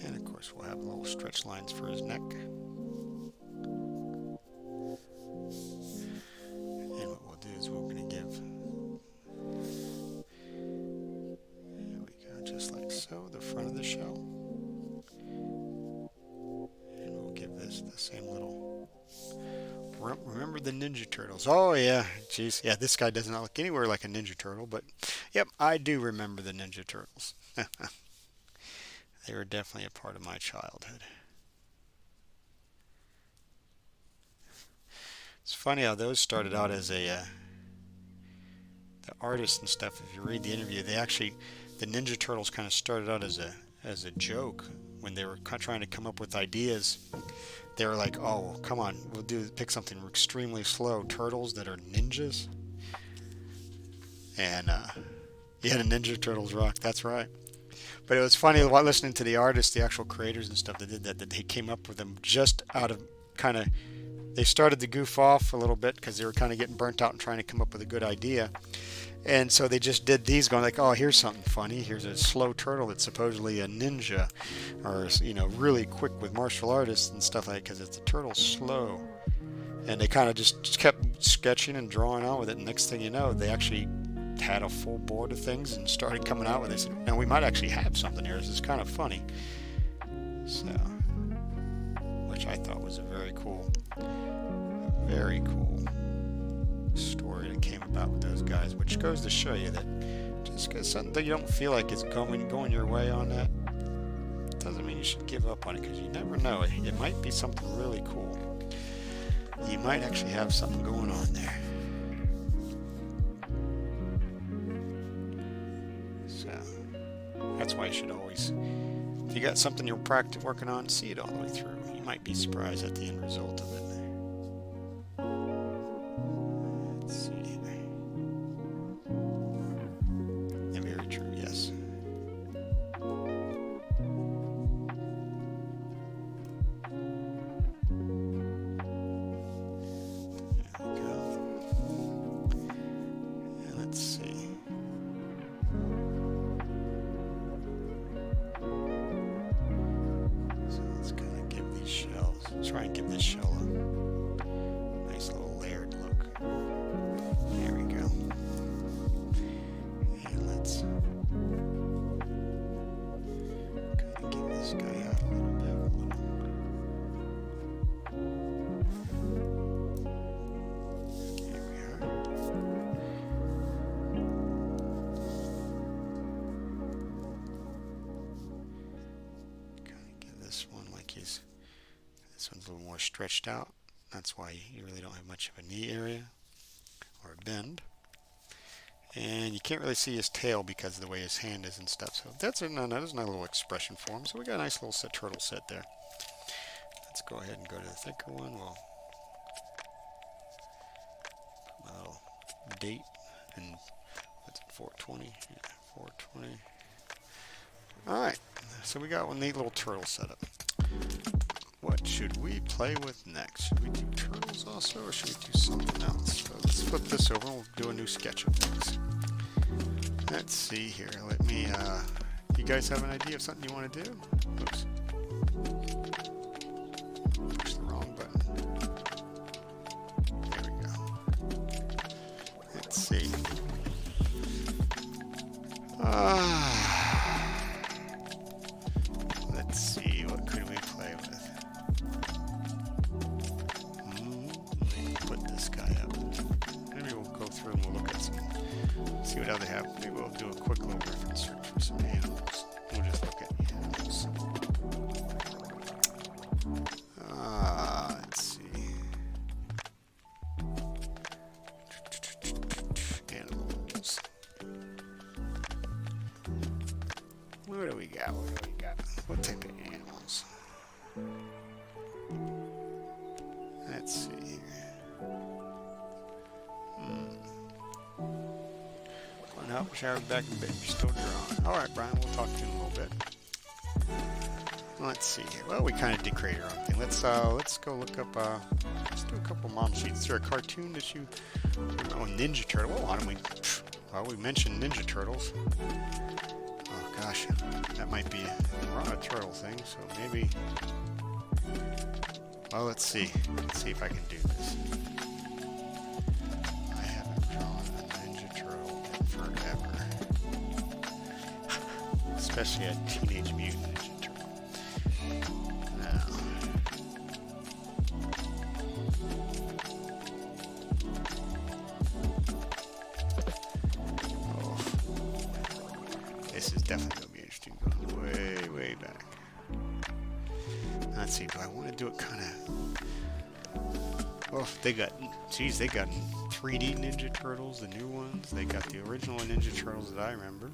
And of course we'll have little stretch lines for his neck. And what we'll do is we're going to give, there we go, just like so, the front of the shell. And we'll give this the same little, remember the Ninja Turtles? Oh yeah, jeez, yeah, this guy does not look anywhere like a Ninja Turtle, but yep, I do remember the Ninja Turtles. They were definitely a part of my childhood. It's funny how those started out as the artists and stuff. If you read the interview, they actually, the Ninja Turtles kind of started out as a joke when they were trying to come up with ideas. They were like, "Oh, come on, we'll pick something extremely slow, turtles that are ninjas." And yeah, the Ninja Turtles rock. That's right. But it was funny listening to the artists, the actual creators and stuff that did that they came up with them just out of kind of, they started to goof off a little bit because they were kind of getting burnt out and trying to come up with a good idea. And so they just did these, going like, oh, here's something funny. Here's a slow turtle that's supposedly a ninja, or, you know, really quick with martial artists and stuff like that, because it's a turtle slow. And they kind of just kept sketching and drawing on with it. And next thing you know, they actually had a full board of things and started coming out with it. They said, now we might actually have something here. This is kind of funny. So, which I thought was a very cool story that came about with those guys, which goes to show you that just because something that you don't feel like is going your way on that doesn't mean you should give up on it, because you never know. It might be something really cool. You might actually have something going on there. That's why you should always, if you got something you're working on, see it all the way through. You might be surprised at the end result of it. Let's see. And very true, yes. There we go. And let's see. So let's kind of give these shells, try and give this shell a nice little layered look. There we go. And let's kind of give this guy out a little bit. Here we are. Kind of give this one like this one's a little more stretched out. That's why you really don't have much of a knee area or a bend. And you can't really see his tail because of the way his hand is and stuff. So that's another little expression for him. So we got a nice little turtle set there. Let's go ahead and go to the thicker one. We'll put my little date and what's it, 420? Yeah, 420. Alright, so we got one neat little turtle setup. What should we play with next? Should we do turtles also, or should we do something else? So let's flip this over and we'll do a new sketch of things. Let's see here. Let me, you guys have an idea of something you want to do? Oops. Push the wrong button. There we go. Let's see. Let's see, what could we play with? Put this guy up. Maybe we'll go through and we'll look at some, see what other they have. Maybe we'll do a quick little reference search for some animals. We'll just look at animals. Let's see. Animals. What do we got? What do we got? What type of animals? Let's see here. One help, shower, back in bed. You're still drawing. Alright, Brian, we'll talk to you in a little bit. Let's see here. Well, we kind of did create our own thing. Let's go look up, let's do a couple model sheets. Is there a cartoon that you, oh, Ninja Turtle. Well, why don't we, well, we mentioned Ninja Turtles. Oh gosh, that might be, we're on a turtle thing, so maybe, well, let's see. Let's see if I can do this. I haven't drawn a Ninja Turtle in forever. Especially a Teenage Mutant Ninja Turtle. Now. Oh. This is definitely going to be interesting. Going way, way back. Let's see, do I want to do it kind of... Well, they got 3D Ninja Turtles, the new ones. They got the original Ninja Turtles that I remember.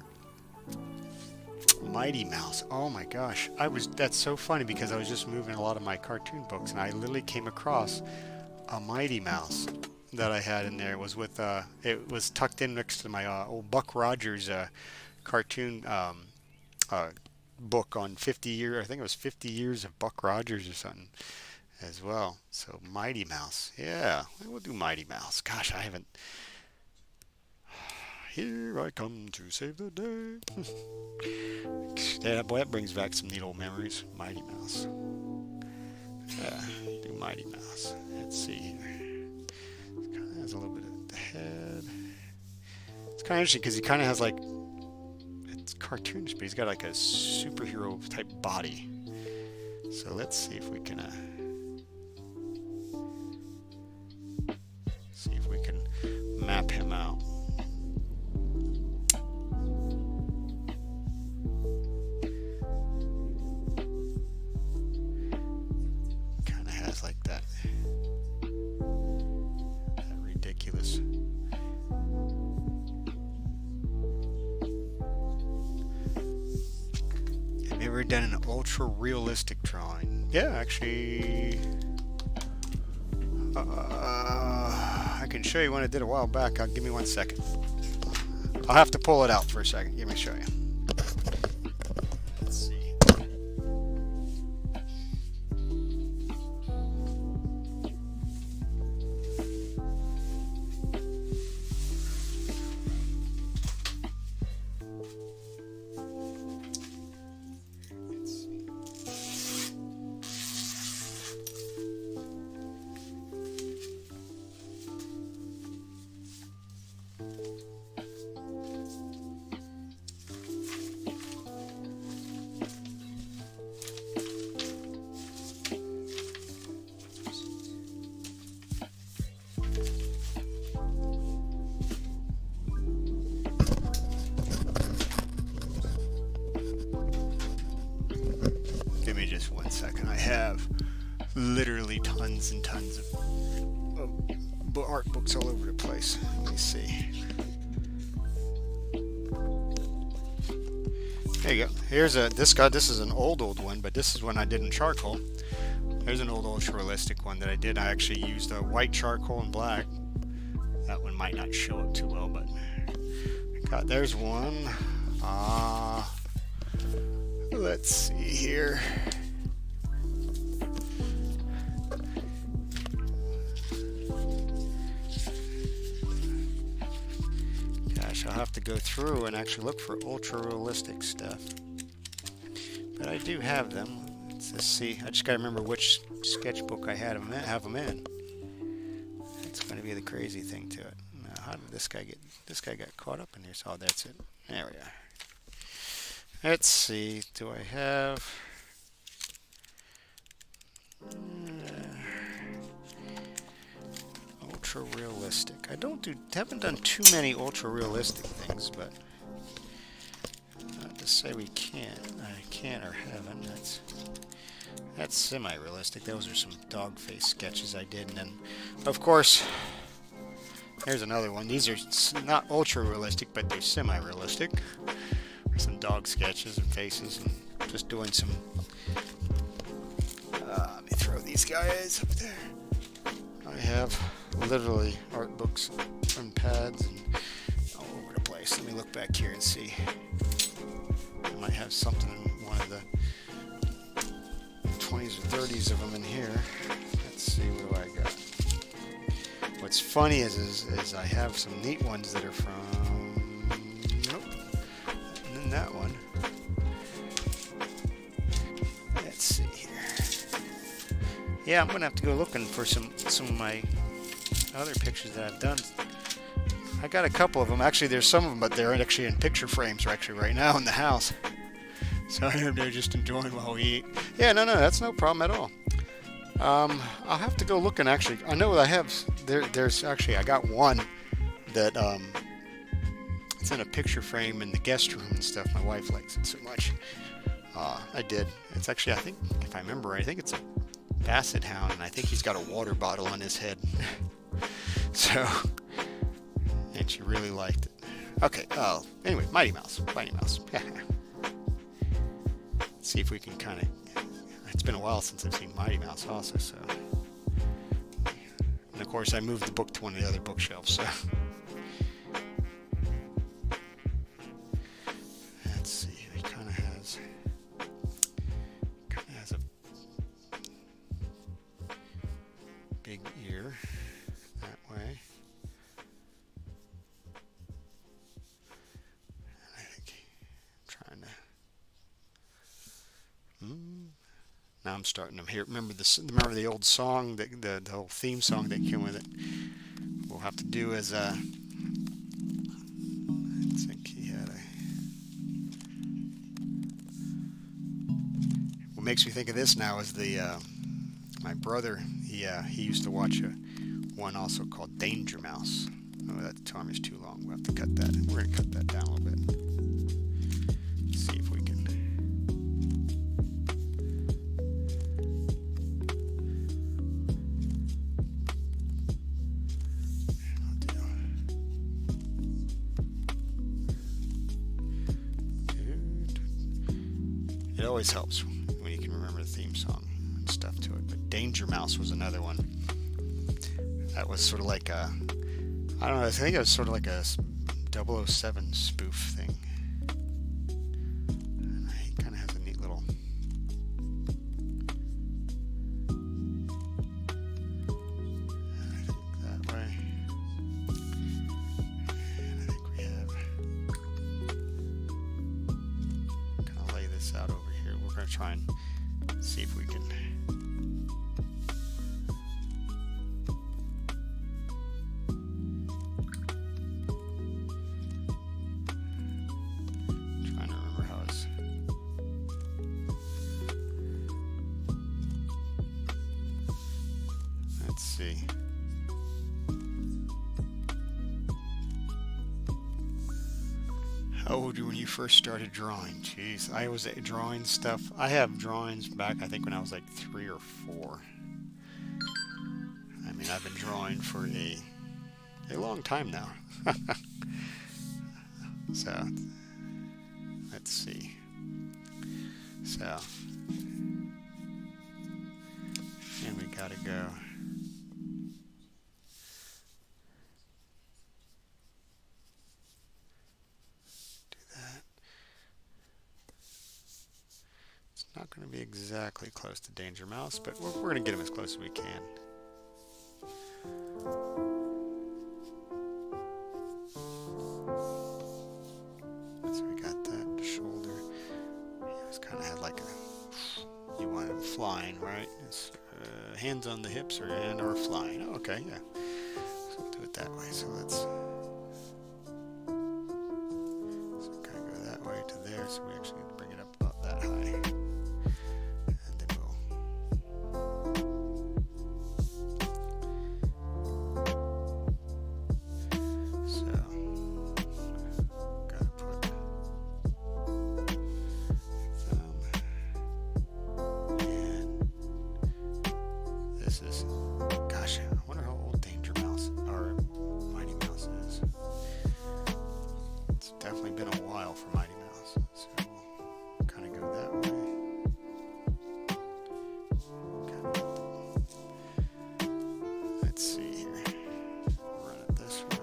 Mighty Mouse. Oh my gosh. That's so funny because I was just moving a lot of my cartoon books and I literally came across a Mighty Mouse that I had in there. It was with it was tucked in next to my old Buck Rogers cartoon book on 50 years. I think it was 50 years of Buck Rogers or something as well. So Mighty Mouse. Yeah, we'll do Mighty Mouse. Gosh, I haven't. Here I come to save the day. Yeah, boy, that brings back some neat old memories. Mighty Mouse. Yeah, do Mighty Mouse. Let's see here. It kind of has a little bit of the head. It's kind of interesting because he kind of has like, it's cartoonish, but he's got like a superhero type body. So let's see if we can map him out. Kind of has like that ridiculous. ever done an ultra realistic drawing? Yeah, actually, I can show you one I did a while back. Give me 1 second. I'll have to pull it out for a second. Let me show you. Let's see. Give me just 1 second. I have literally tons and tons of art books all over the place. Let me see. There you go. Here's this is an old one, but this is one I did in charcoal. There's an old ultra realistic one that I did. I actually used a white charcoal and black. That one might not show up too well, but there's one. Let's see here. Gosh, I'll have to go through and actually look for ultra realistic stuff. But I do have them. Let's just see. I just gotta remember which sketchbook I have them in. That's gonna be the crazy thing to it. Now, how did this guy get? This guy got caught up in here. So that's it. There we are. Let's see, do I have ultra realistic? I haven't done too many ultra realistic things, but not to say I can't or haven't. That's semi-realistic. Those are some dog face sketches I did, and then of course here's another one. These are not ultra realistic, but they're semi-realistic. Some dog sketches and faces, and just doing some let me throw these guys up there. I have literally art books and pads and all over the place. Let me look back here and see. I might have something in one of the 20s or 30s of them in here. Let's see, what do I got? What's funny is I have some neat ones that are from, nope, and then that one. Let's see here. Yeah, I'm gonna have to go looking for some of my other pictures that I've done. I got a couple of them. Actually, there's some of them, but they're actually in picture frames actually right now in the house. So they're just enjoying while we eat. Yeah, no, that's no problem at all. I'll have to go look and actually, I know I have, there's actually, I got one that, it's in a picture frame in the guest room and stuff. My wife likes it so much. I did. It's actually, I think, if I remember right, I think it's a basset hound, and I think he's got a water bottle on his head. So, and she really liked it. Okay, anyway, Mighty Mouse. Let's see if we can kind of, it's been a while since I've seen Mighty Mouse also, so. And of course I moved the book to one of the other bookshelves, so. Let's see, he kind of has a big ear that way. I think I'm trying to, now I'm starting to hear. Remember the old song, the whole theme song that came with it. We'll have to do as I think he had what makes me think of this now is my brother. He used to watch one also called Danger Mouse. Oh, that time is too long. We'll have to cut that. We're gonna cut that down a little bit. See if we can. It always helps when you can remember the theme song and stuff to it. But Danger Mouse was another one. That was sort of like a, I don't know, I think it was sort of like a 007 spoof thing. And he kind of has a neat little... I think that way. And I think we have... kind of lay this out over here. We're going to try and see if we can... see. How old were you when you first started drawing? Jeez, I was drawing stuff. I have drawings back, I think, when I was like 3 or 4. I mean, I've been drawing for a long time now. So, let's see. So, and we gotta go. Not going to be exactly close to Danger Mouse, but we're going to get him as close as we can. So we got that shoulder. He was kind of had like a, you want him flying, right? It's, hands on the hips or flying. Oh, okay, yeah. So we'll do it that way. So let's kind of go that way to there. So we actually need to bring it up about that high. Gosh, I wonder how old Danger Mouse or Mighty Mouse is. It's definitely been a while for Mighty Mouse, so we'll kind of go that way. Let's see here. Run it this way.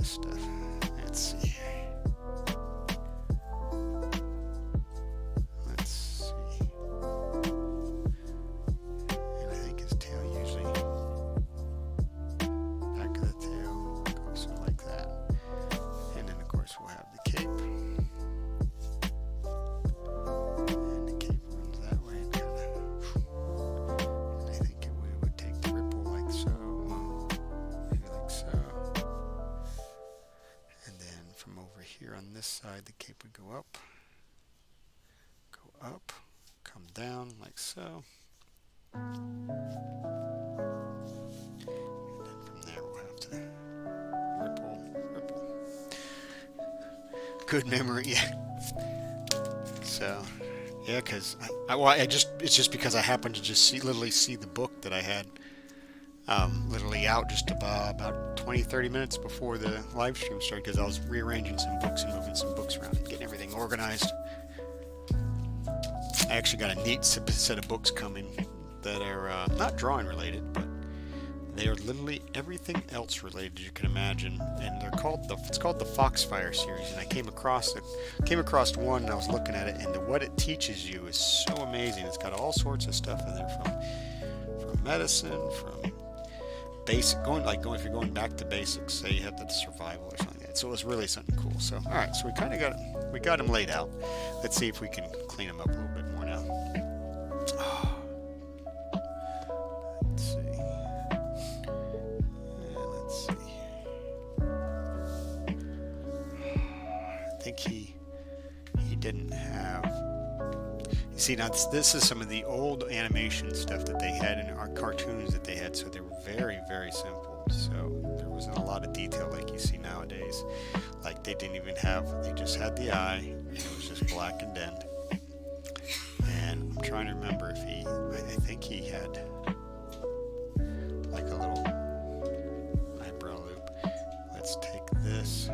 Stuff. Let's see. Let's see. And I think his tail usually, back of the tail goes sort of like that. And then of course we'll have the cape. And the cape runs that way and kind of, and I think we would take the ripple like so. Maybe like so. From over here on this side, the cape would go up, come down like so. And then from there we'll have to ripple. Good memory, yeah. So, yeah, because it's just because I happened to just literally see the book that I had literally out just about 20-30 minutes before the live stream started, because I was rearranging some books and moving some books around and getting everything organized. I actually got a neat set of books coming that are not drawing related, but they are literally everything else related you can imagine, and they're called it's called the Foxfire series. And I came across one, and I was looking at it, and what it teaches you is so amazing. It's got all sorts of stuff in there, from medicine, from basic, if you're going back to basics, say you have the survival or something like that. So it was really something cool. So all right, so we got him laid out. Let's see if we can clean him up a little bit more now. Let's see. Let's see. I think he didn't have. You see, now this is some of the old animation stuff that they had in our cartoons that they had, so they were very, very simple. So there wasn't a lot of detail like you see nowadays. Like they didn't even have, they just had the eye, and it was just blackened in. And I'm trying to remember if he, I think he had like a little eyebrow loop. Let's take this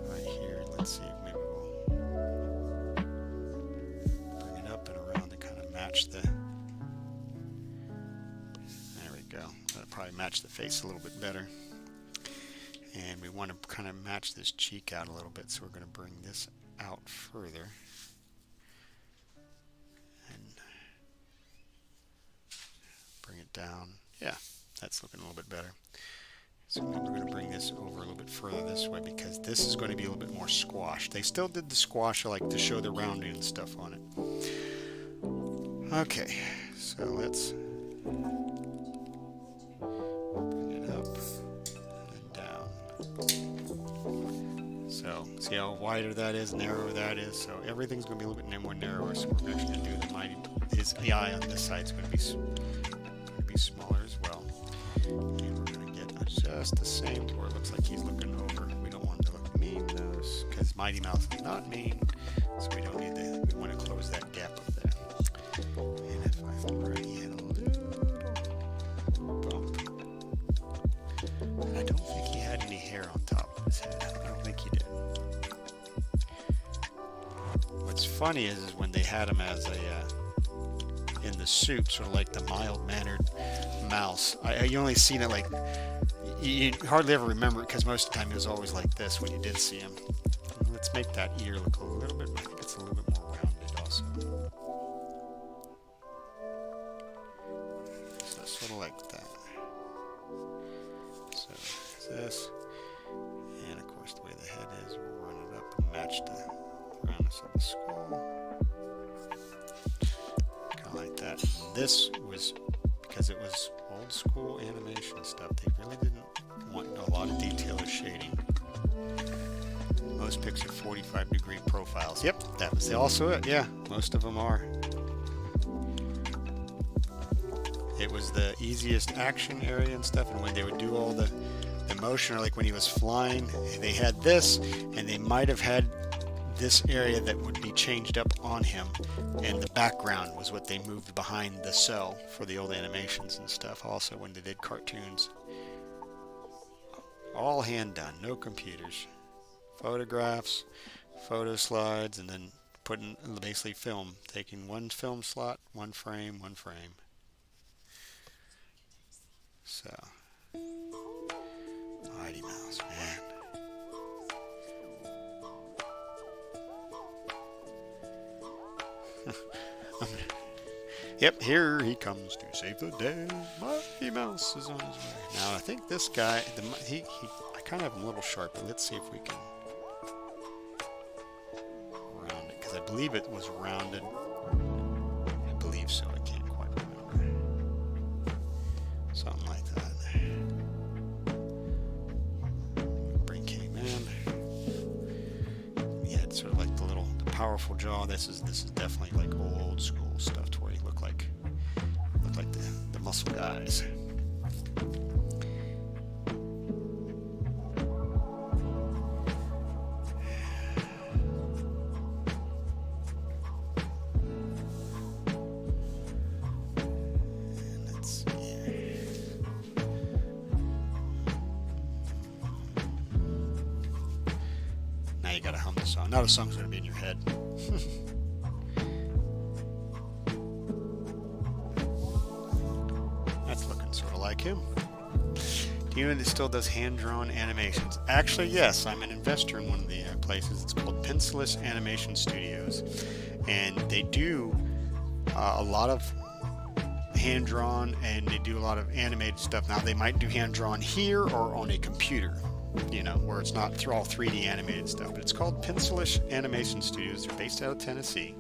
right here, and let's see if maybe we'll bring it up and around to kind of match the, there we go. That'll probably match the face a little bit better. And we want to kind of match this cheek out a little bit, so we're going to bring this out further. And bring it down. Yeah, that's looking a little bit better. So maybe we're going to bring this over a little bit further this way, because this is going to be a little bit more squashed. They still did the squash, like to show the rounding and stuff on it. Okay, so let's bring it up and down. So see how wider that is, narrower that is. So everything's going to be a little bit more narrower. So we're actually going to do the mighty. The eye on this side is going to be smaller as well. And we're going to get just the same to where it looks like he's looking over. We don't want him to look mean though, because Mighty Mouse is not mean. So we don't need that. We want to close that gap up there. And if I already had a little bump. And I don't think he had any hair on top of his head. I don't think he did. What's funny is when they had him as a in the suit, sort of like the mild-mannered mouse. You only seen it like, you hardly ever remember it, because most of the time he was always like this when you did see him. Let's make that ear look a little bit, I think it's a little bit more rounded also. So sort of like that. So this, and of course the way the head is, we'll run it up and match the roundness of the skull. Like that. This was because it was old school animation stuff. They really didn't want a lot of detail or shading. Most pics are 45-degree profiles. Yep, that was also it. Yeah, most of them are. It was the easiest action area and stuff, and when they would do all the motion, or like when he was flying, they had this, and they might have had this area that would be changed up on him, and the background was what they moved behind the cell for the old animations and stuff. Also when they did cartoons, all hand done, no computers, photographs, photo slides, and then putting basically film, taking one film slot, one frame. So Mighty Mouse, man. Yep, here he comes to save the day. Mighty Mouse is on his way. Now I think this guy, I kind of have him a little sharp, but let's see if we can round it, because I believe it was rounded. I believe so. I can't quite remember. Something like that. Bring him in. He had sort of like the powerful jaw. This is definitely like old school stuff, to where he looked like the muscle guys. And let's see here. Now you gotta hum the song. Now the song's gonna be in your head. That's looking sort of like him. Do you know that still does hand-drawn animations? Actually, yes. I'm an investor in one of the places. It's called Pencilless Animation Studios, and they do a lot of hand-drawn, and they do a lot of animated stuff. Now, they might do hand-drawn here or on a computer, you know, where it's not through all 3D animated stuff. But it's called Pencilless Animation Studios. They're based out of Tennessee.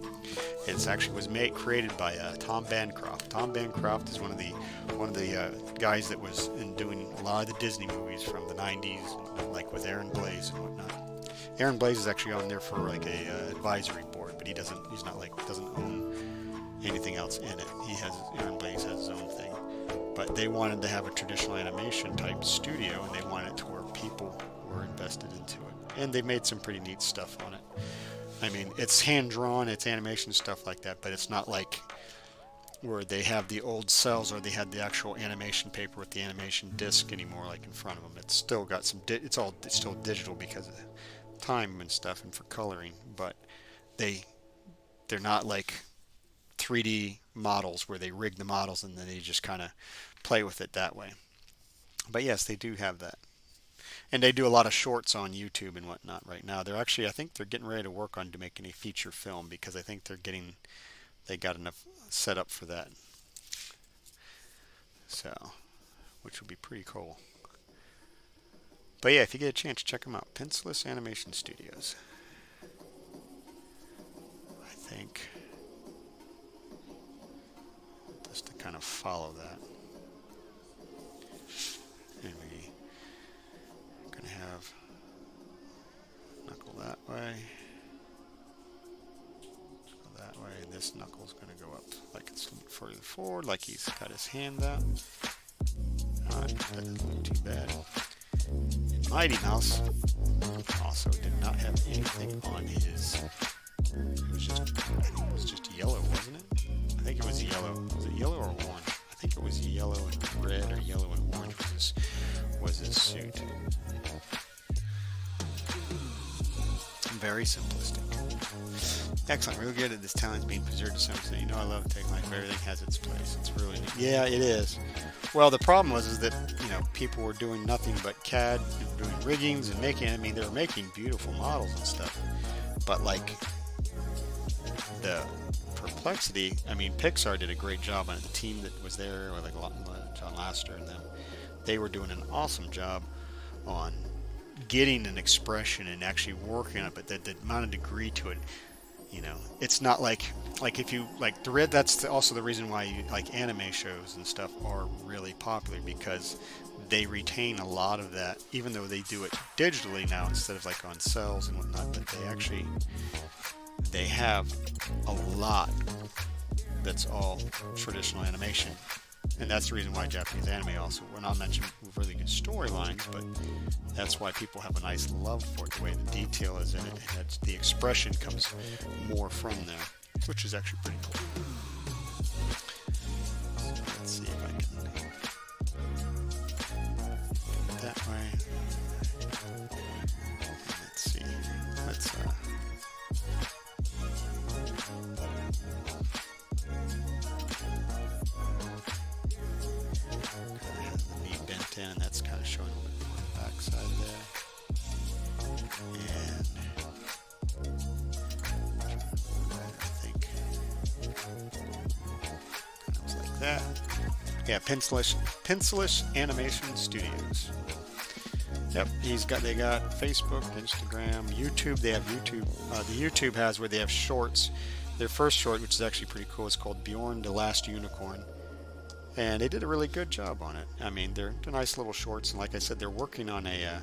It actually was created by Tom Bancroft. Tom Bancroft is one of the guys that was doing a lot of the Disney movies from the 90s, like with Aaron Blaise and whatnot. Aaron Blaise is actually on there for like a advisory board, but doesn't own anything else in it. Aaron Blaise has his own thing. but they wanted to have a traditional animation type studio, and they wanted it to where people were invested into it. And they made some pretty neat stuff on it. I mean, it's hand-drawn, it's animation stuff like that, but it's not like where they have the old cells or they had the actual animation paper with the animation disc anymore, like in front of them. It's still got some, it's still digital because of time and stuff and for coloring, but they're not like 3D models where they rig the models and then they just kind of play with it that way. But yes, they do have that. And they do a lot of shorts on YouTube and whatnot right now. They're actually, I think they're getting ready to work on to making a feature film because I think they got enough set up for that. So, which would be pretty cool. But yeah, if you get a chance, check them out. Pencilless Animation Studios. I think. Just to kind of follow that. And we're going to have knuckle that way. Go that way. And this knuckle's going to go up like it's further forward, like he's got his hand out. Alright, that doesn't look too bad. Mighty Mouse also did not have anything on his. It was just, I think it was just yellow, wasn't it? I think it was yellow. Was it yellow or orange? I think it was yellow and red, or yellow and orange was his suit. Very simplistic. Excellent. Real good at this talent being preserved to some extent. You know, I love taking life. Everything has its place. It's really neat. Yeah, it is. Well, the problem was that, you know, people were doing nothing but CAD, doing riggings and making, I mean, they were making beautiful models and stuff. But like the perplexity, I mean, Pixar did a great job on it. The team that was there, or like John Lasseter and them, they were doing an awesome job on getting an expression and actually working on it, but the amount of degree to it, you know, it's not like if you like the red. That's also the reason why you like anime shows and stuff are really popular, because they retain a lot of that, even though they do it digitally now instead of like on cells and whatnot. But they have a lot that's all traditional animation. And that's the reason why Japanese anime also, we're not mentioning really good storylines, but that's why people have a nice love for it, the way the detail is in it, and that's, the expression comes more from there, which is actually pretty cool. So let's see if I can do it that way. And let's see. Let's bent in, and that's kind of showing a little bit more on the back side there. And I think kind of like that. Yeah, Pencilless Animation Studios. Yep, they got Facebook, Instagram, YouTube. They have YouTube. The YouTube has where they have shorts. Their first short, which is actually pretty cool, is called Bjorn the Last Unicorn. And they did a really good job on it. I mean, they're nice little shorts, and like I said, they're working on a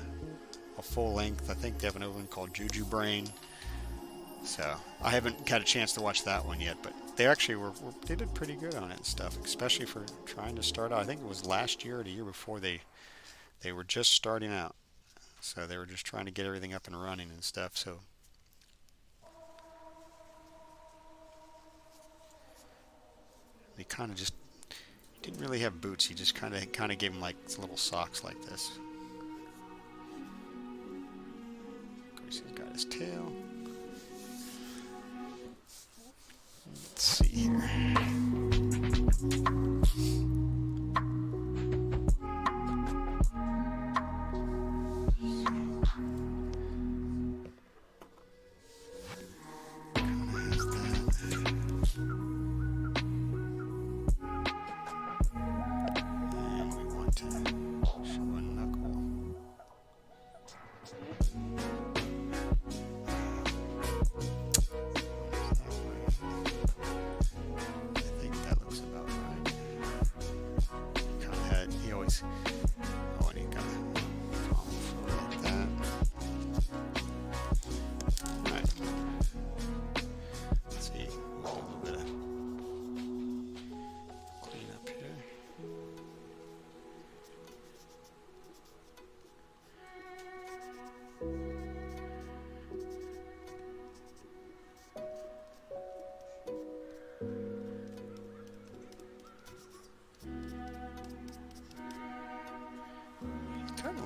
full length. I think they have another one called Juju Brain. So I haven't got a chance to watch that one yet, but they actually they did pretty good on it and stuff, especially for trying to start out. I think it was last year or the year before they were just starting out, so they were just trying to get everything up and running and stuff. So they kind of just didn't really have boots. He just kind of gave him like little socks like this. Of course, he's got his tail. Let's see here.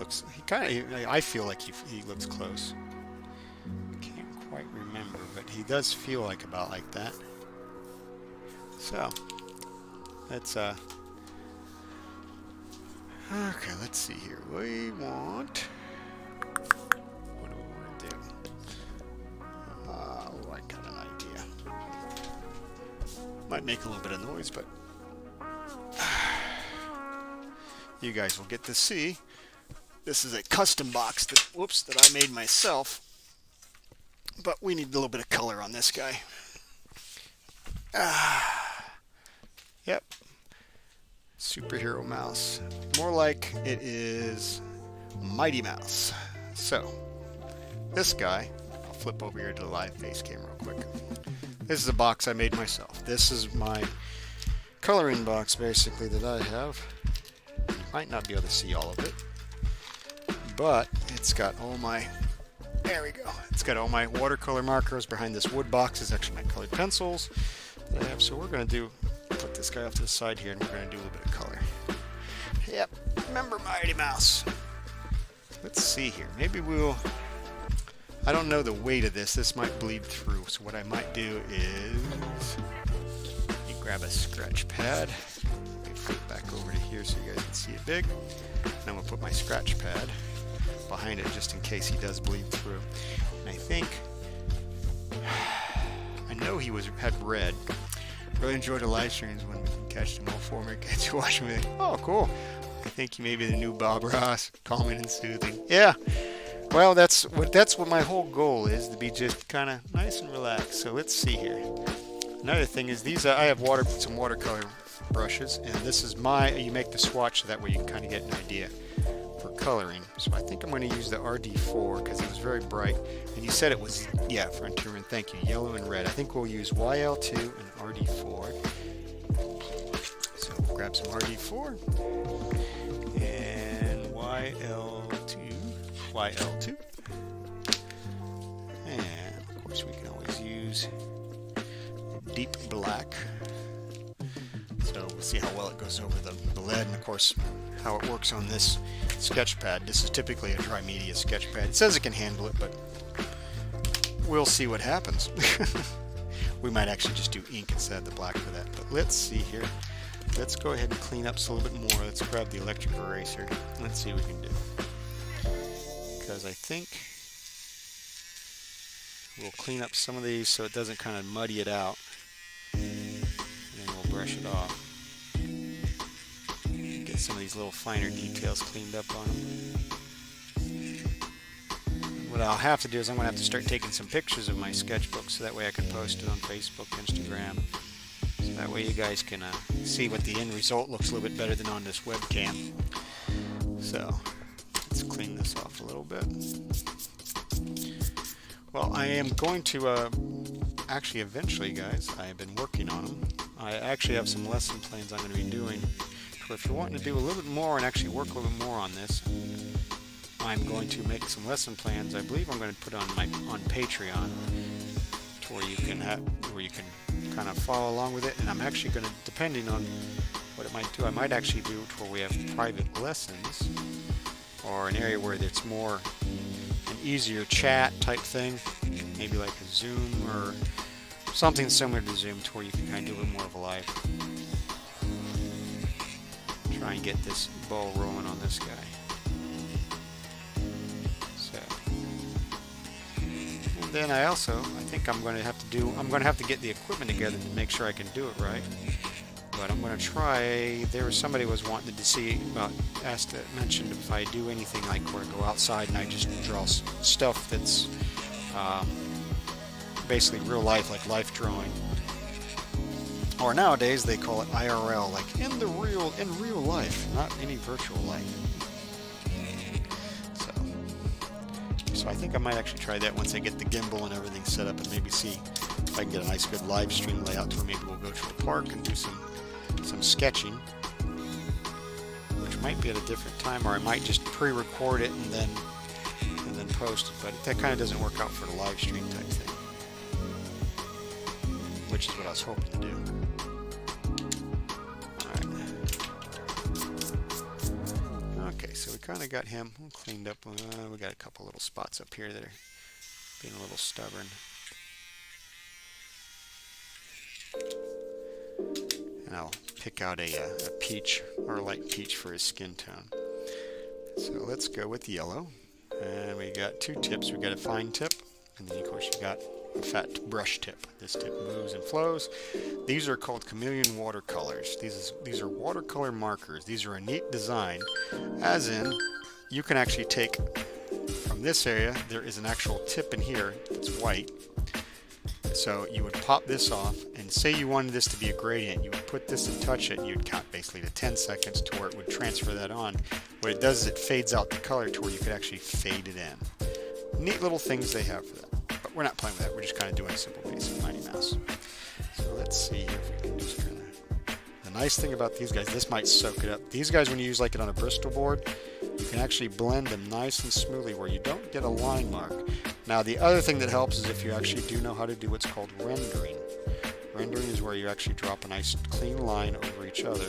looks, he kind of, I feel like he looks close. Can't quite remember, but he does feel like about like that. So, let's, okay, let's see here. We want, what do we want to do? Oh, I got an idea. Might make a little bit of noise, but you guys will get to see. This is a custom box that, whoops, that I made myself. But we need a little bit of color on this guy. Yep. Superhero mouse. More like it is Mighty Mouse. So, this guy, I'll flip over here to the live face cam real quick. This is a box I made myself. This is my coloring box, basically, that I have. Might not be able to see all of it, but it's got all my, there we go. It's got all my watercolor markers. Behind this wood box is actually my colored pencils that I have. So we're going to put this guy off to the side here, and we're going to do a little bit of color. Yep, remember Mighty Mouse. Let's see here. Maybe we'll, I don't know the weight of this. This might bleed through. So what I might do is, let me grab a scratch pad. Let me flip back over to here so you guys can see it big. And I'm going to put my scratch pad behind it just in case he does bleed through. And I think, I know he had red. Really enjoyed the live streams when we can catch them all former kids who watch me. Oh, cool. I think he may be the new Bob Ross, calming and soothing. Yeah. Well, that's what my whole goal is, to be just kind of nice and relaxed. So let's see here. Another thing is these, I have some watercolor brushes, and this is you make the swatch so that way you can kind of get an idea for coloring. So I think I'm going to use the RD4 because it was very bright. And you said it was, yeah, Frontier, and thank you, yellow and red. I think we'll use YL2 and RD4. So we'll grab some RD4 and YL2. And of course we can always use deep black. So we'll see how well it goes over the lead, and of course how it works on this sketch pad. This is typically a dry media sketch pad. It says it can handle it, but we'll see what happens. We might actually just do ink instead of the black for that. But let's see here. Let's go ahead and clean up a little bit more. Let's grab the electric eraser. Let's see what we can do. Because I think we'll clean up some of these so it doesn't kind of muddy it out. And then we'll brush it off. Get some of these little finer details cleaned up on them. What I'll have to do is I'm going to have to start taking some pictures of my sketchbook so that way I can post it on Facebook, Instagram. So that way you guys can see what the end result looks a little bit better than on this webcam. So let's clean this off a little bit. Well, I am going to actually eventually, guys, I have been working on them. I actually have some lesson plans I'm going to be doing. So if you're wanting to do a little bit more and actually work a little bit more on this, I'm going to make some lesson plans. I believe I'm going to put on Patreon, to where you can kind of follow along with it. And I'm actually going to, depending on what it might do, I might actually do it to where we have private lessons, or an area where it's more an easier chat type thing, maybe like a Zoom or something similar to Zoom, to where you can kind of do a little more of a live. Try and get this ball rolling on this guy. Then I think I'm going to have to get the equipment together to make sure I can do it right. But I'm going to try, there was somebody was wanting to see, mentioned if I do anything like where I go outside and I just draw stuff that's basically real life, like life drawing. Or nowadays they call it IRL, like in real life, not any virtual life. So I think I might actually try that once I get the gimbal and everything set up, and maybe see if I can get a nice good live stream layout to where maybe we'll go to a park and do some sketching, which might be at a different time, or I might just pre-record it and then post it. But that kind of doesn't work out for the live stream type thing, which is what I was hoping to do. Okay, so we kind of got him cleaned up. We got a couple little spots up here that are being a little stubborn. And I'll pick out a peach or a light peach for his skin tone. So let's go with yellow. And we got two tips. We got a fine tip, and then of course you got a fat brush tip. This tip moves and flows. These are called chameleon watercolors. These are watercolor markers. These are a neat design, as in you can actually take from this area, there is an actual tip in here that's white. So you would pop this off, and say you wanted this to be a gradient, you would put this and touch it, and you'd count basically to 10 seconds to where it would transfer that on. What it does is it fades out the color to where you could actually fade it in. Neat little things they have for that. But we're not playing with that, we're just kind of doing a simple basic Mighty Mouse. So let's see if we can just kind of... The nice thing about these guys, this might soak it up. These guys, when you use like it on a Bristol board, you can actually blend them nice and smoothly where you don't get a line mark. Now the other thing that helps is if you actually do know how to do what's called rendering. Rendering is where you actually drop a nice clean line over each other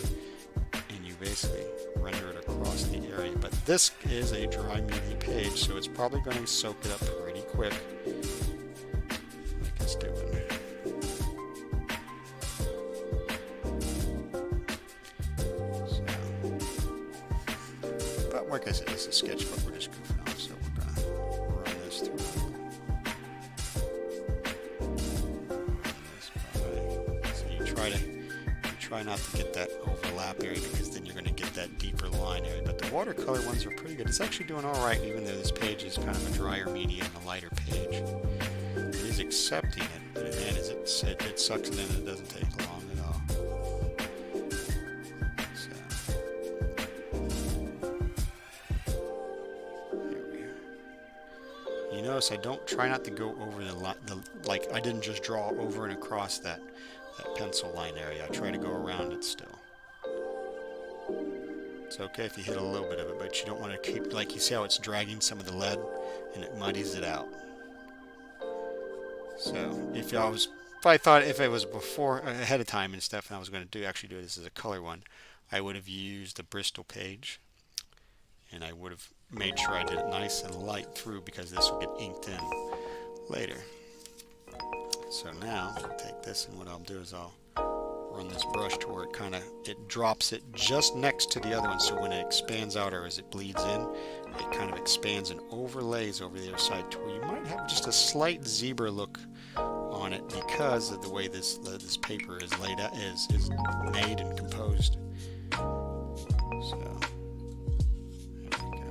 and you basically render it across the area. But this is a dry media page, so it's probably going to soak it up pretty quick like it's doing. So, but like I said, this is a sketchbook, we're just goofing off, so we're going to run this through. Try not to get that overlap area because then you're going to get that deeper line area. But the watercolor ones are pretty good. It's actually doing alright even though this page is kind of a drier media and a lighter page. It is accepting it, but man, it sucks it in and it doesn't take long at all. So, there we are. You notice I don't try not to go over like I didn't just draw over and across that pencil line area. I try to go around it still. It's okay if you hit a little bit of it, but you don't want to keep, like you see how it's dragging some of the lead and it muddies it out. So if I thought if it was before ahead of time and stuff and I was going to actually do this as a color one, I would have used a Bristol page and I would have made sure I did it nice and light through because this will get inked in later. So now I'll take this and what I'll do is I'll run this brush to where it drops it just next to the other one, so when it expands out or as it bleeds in, it kind of expands and overlays over the other side to where you might have just a slight zebra look on it because of the way this paper is laid out, is made and composed. So there we go.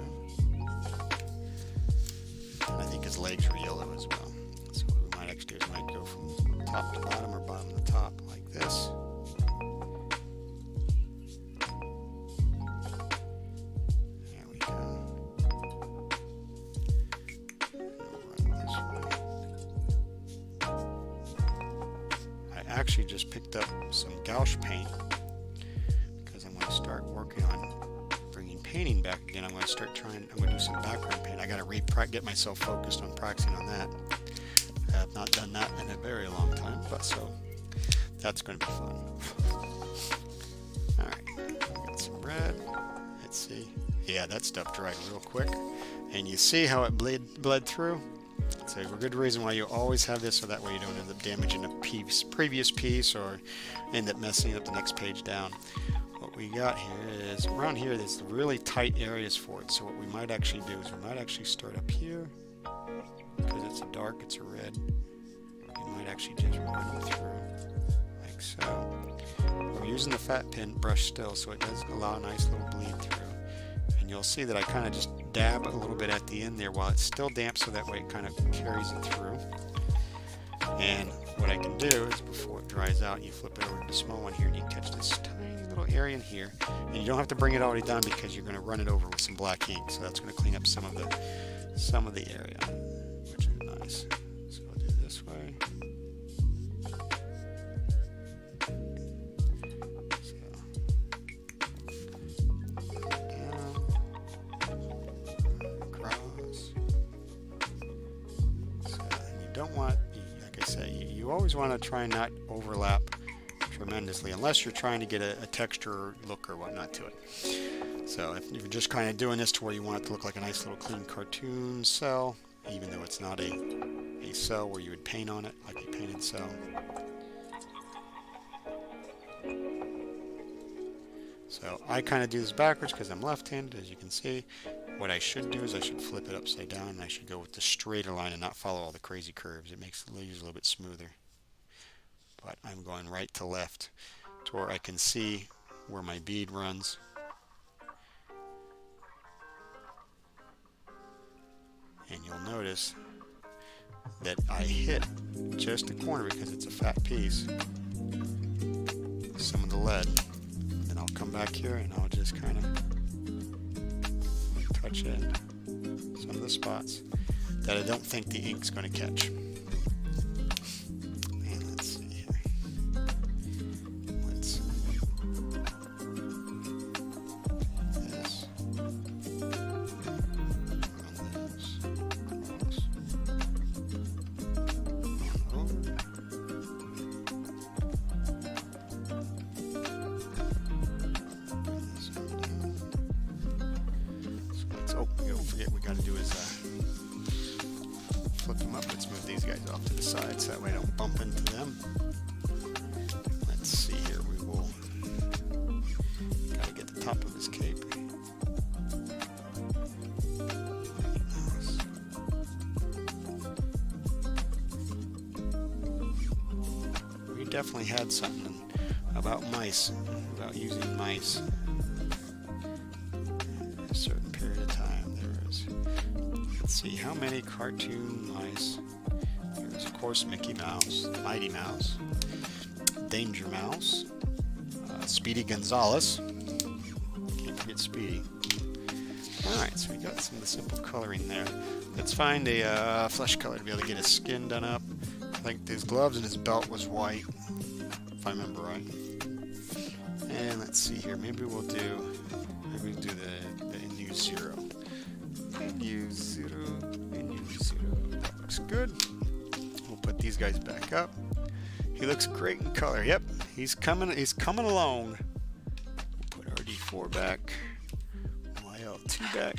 And I think his legs are yellow as well. So what we might actually do is might go from top to bottom or bottom to top like this. There we go. And run this way. I actually just picked up some gouache paint because I'm going to start working on bringing painting back again. I'm going to do some background paint. I got to get myself focused on practicing on that. I have not done that in a very long time, but so that's going to be fun. Alright, got some red. Let's see. Yeah, that stuff dried real quick. And you see how it bled through? It's a good reason why you always have this, so that way you don't end up damaging a previous piece or end up messing up the next page down. What we got here is, around here there's really tight areas for it, so what we might actually do is we might actually start up here. Because it's a dark, it's a red. You might actually just run them through like so. We're using the fat pen brush still, so it does allow a nice little bleed through. And you'll see that I kind of just dab a little bit at the end there while it's still damp, so that way it kind of carries it through. And what I can do is before it dries out, you flip it over to the small one here and you catch this tiny little area in here. And you don't have to bring it all the way down because you're going to run it over with some black ink, so that's going to clean up some of the area. Which is nice. So I'll do this way. So, down, across. So, and you don't want, like I say, you always want to try and not overlap tremendously, unless you're trying to get a texture or look or whatnot to it. So if you're just kind of doing this to where you want it to look like a nice little clean cartoon cell, even though it's not a cell where you would paint on it like a painted cell. So I kind of do this backwards because I'm left-handed, as you can see. What I should do is I should flip it upside down, and I should go with the straighter line and not follow all the crazy curves. It makes the layers a little bit smoother. But I'm going right to left to where I can see where my bead runs. And you'll notice that I hit just the corner because it's a fat piece, some of the lead. Then I'll come back here and I'll just kind of touch in some of the spots that I don't think the ink's going to catch. And let's see here. Let's this. We got to do is flip them up. Let's move these guys off to the side so that way I don't bump into them. Let's see here. We will got to get the top of his cape. We definitely had something about mice, about using mice a certain period of time. Let's see how many cartoon mice. There's of course Mickey Mouse, Mighty Mouse, Danger Mouse, Speedy Gonzales. Can't forget Speedy. Alright, so we got some of the simple coloring there. Let's find a flesh color to be able to get his skin done up. I think his gloves and his belt was white, if I remember right. And let's see here. Maybe we'll do the NU0. NU0. That looks good. We'll put these guys back up. He looks great in color. Yep, he's coming along. We'll put RD4 back, YL2 back,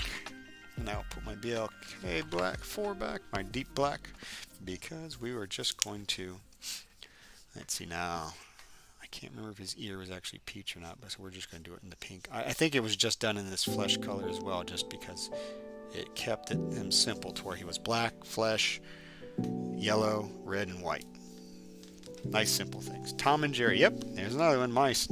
and I'll put my BLK black 4 back, my deep black, because we were just going to. Let's see now. I can't remember if his ear was actually peach or not, but so we're just going to do it in the pink. I think it was just done in this flesh color as well, just because it kept him simple to where he was black, flesh, yellow, red, and white. Nice simple things. Tom and Jerry. Yep, there's another one. Mice.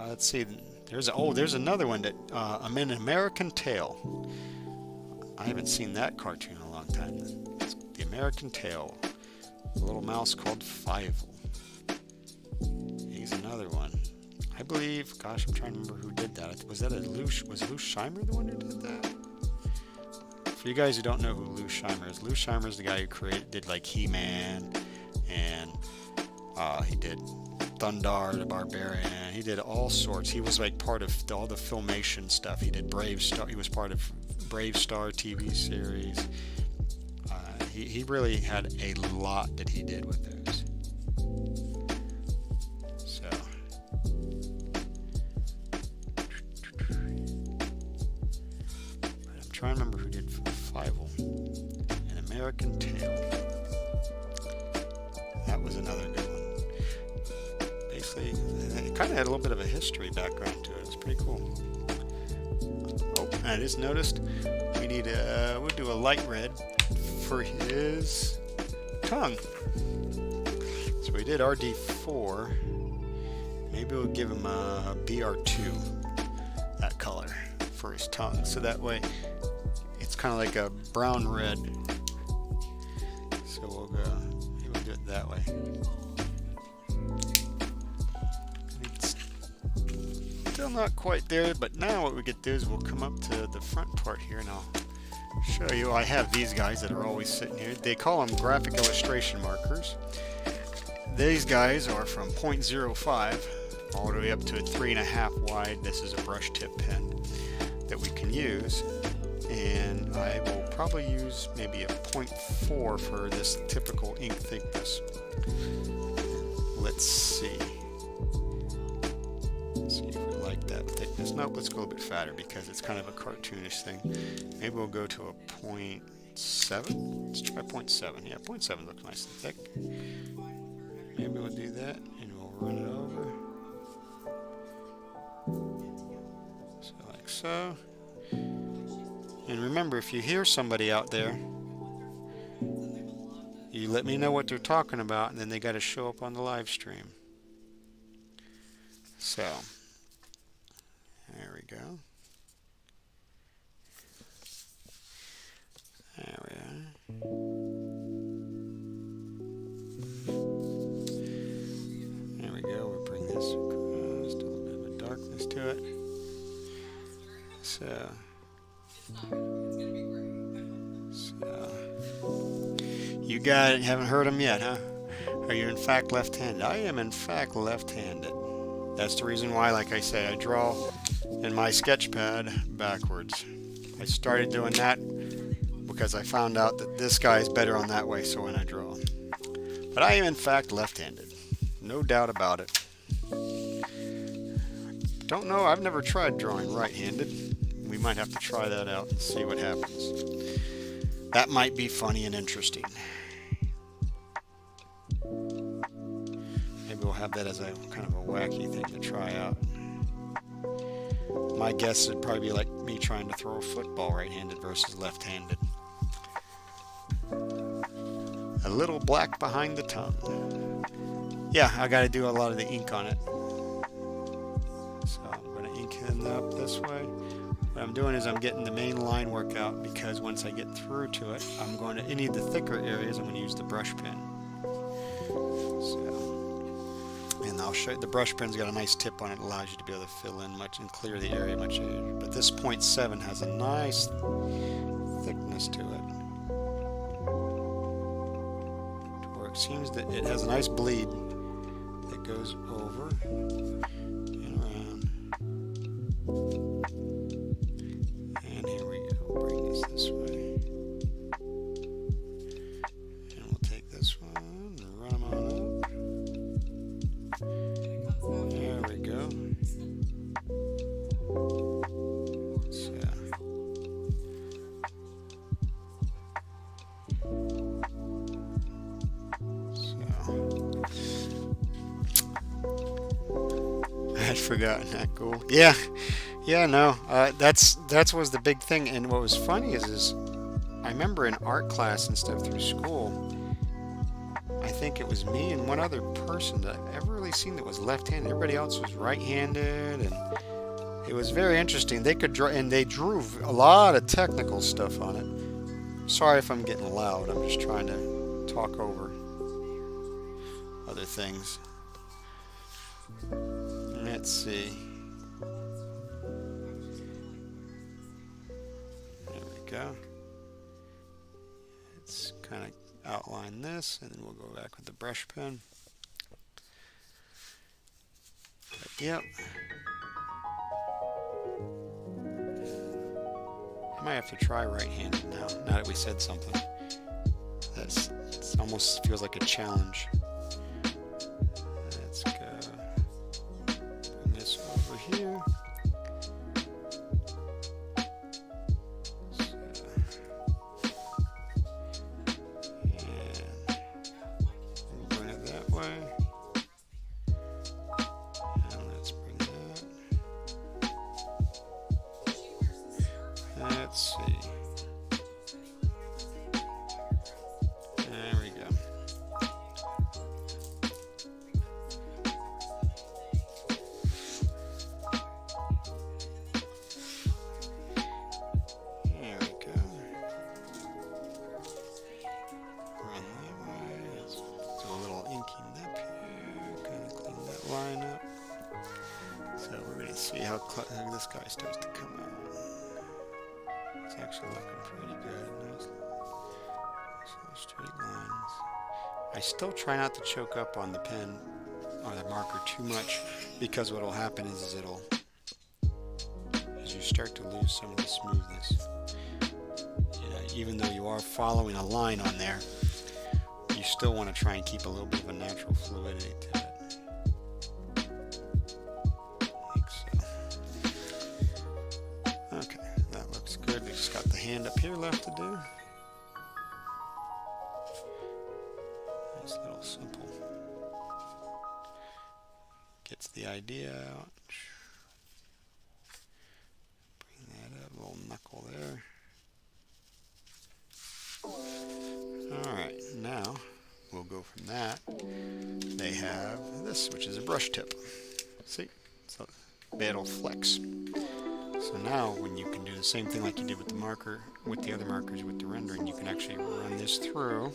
Let's see. There's another one that I'm in American Tail. I haven't seen that cartoon in a long time. It's the American Tail. A little mouse called Fievel. He's another one. I believe, gosh, I'm trying to remember who did that. Was Lou Scheimer the one who did that? For you guys who don't know who Lou Scheimer is the guy who did like He-Man, and he did Thundar the Barbarian. He did all sorts. He was like part of all the Filmation stuff. He did Brave Star. He was part of Brave Star TV series. He really had a lot that he did with those. So, but I'm trying to remember who did Fievel. An American Tail. That was another good one. Basically, it kind of had a little bit of a history background to it. It was pretty cool. Oh, I just noticed we need we'll do a light red for his tongue. So we did RD4. Maybe we'll give him a BR2, that color, for his tongue. So that way it's kind of like a brown red. So we'll do it that way. It's still not quite there, but now what we get to do is we'll come up to the front part here and I'll show you. I have these guys that are always sitting here. They call them graphic illustration markers. These guys are from 0.05 all the way up to a 3.5 wide. This is a brush tip pen that we can use, and I will probably use maybe a 0.4 for this typical ink thickness. Let's see. like that thickness. Nope, let's go a bit fatter because it's kind of a cartoonish thing. Maybe we'll go to a 0.7. Let's try 0.7. Yeah, 0.7 looks nice and thick. Maybe we'll do that and we'll run it over. So like so. And remember, if you hear somebody out there, you let me know what they're talking about, and then they got to show up on the live stream. So, there we go. There we are. There we go. We'll bring this across, a little bit of a darkness to it. So, you guys haven't heard them yet, huh? Are you in fact left-handed? I am in fact left-handed. That's the reason why, like I say, I draw in my sketch pad backwards. I started doing that because I found out that this guy is better on that way, so when I draw. But I am in fact left-handed. No doubt about it. Don't know, I've never tried drawing right-handed. We might have to try that out and see what happens. That might be funny and interesting. Maybe we'll have that as a kind of a wacky thing to try out. My guess would probably be like me trying to throw a football right-handed versus left-handed. A little black behind the tongue. Yeah, I got to do a lot of the ink on it. So I'm going to ink it up this way. What I'm doing is I'm getting the main line work out, because once I get through to it, I'm going to any of the thicker areas, I'm going to use the brush pen. So, and I'll show you, the brush pen's got a nice tip on it, allows you to be able to fill in much and clear the area much easier. But this 0.7 has a nice thickness to it. Where it seems that it has a nice bleed that goes over and around. And here we go. We'll bring this way. And we'll take this one and run them on up. There we go. I'd forgotten that goal. Yeah, no, that was the big thing. And what was funny is I remember in art class and stuff through school, I think it was me and one other person that I've ever really seen that was left-handed. Everybody else was right-handed, and it was very interesting. They could draw, and they drew a lot of technical stuff on it. Sorry if I'm getting loud. I'm just trying to talk over other things. Let's see. There we go. Let's kind of outline this, and then we'll go back with the brush pen. But, yep. I might have to try right-handed now that we said something. It almost feels like a challenge. Let's go. Bring this over here. Let's see. There we go. There we go. Run that way. Let's do a little inking up here. Kind of clean that line up. So we're going to see how this guy starts to come out. It's actually looking pretty good. Nice straight lines. I still try not to choke up on the pen or the marker too much, because what will happen is it'll, as you start to lose some of the smoothness, even though you are following a line on there, you still want to try and keep a little bit of a natural fluidity to it. Like so. Just got the hand up here left to do. Nice little simple. Gets the idea out. Bring that up, little knuckle there. Alright, now we'll go from that. They have this, which is a brush tip. See? So it'll flex. So now when you can do the same thing like you did with the marker, with the other markers, with the rendering, you can actually run this through.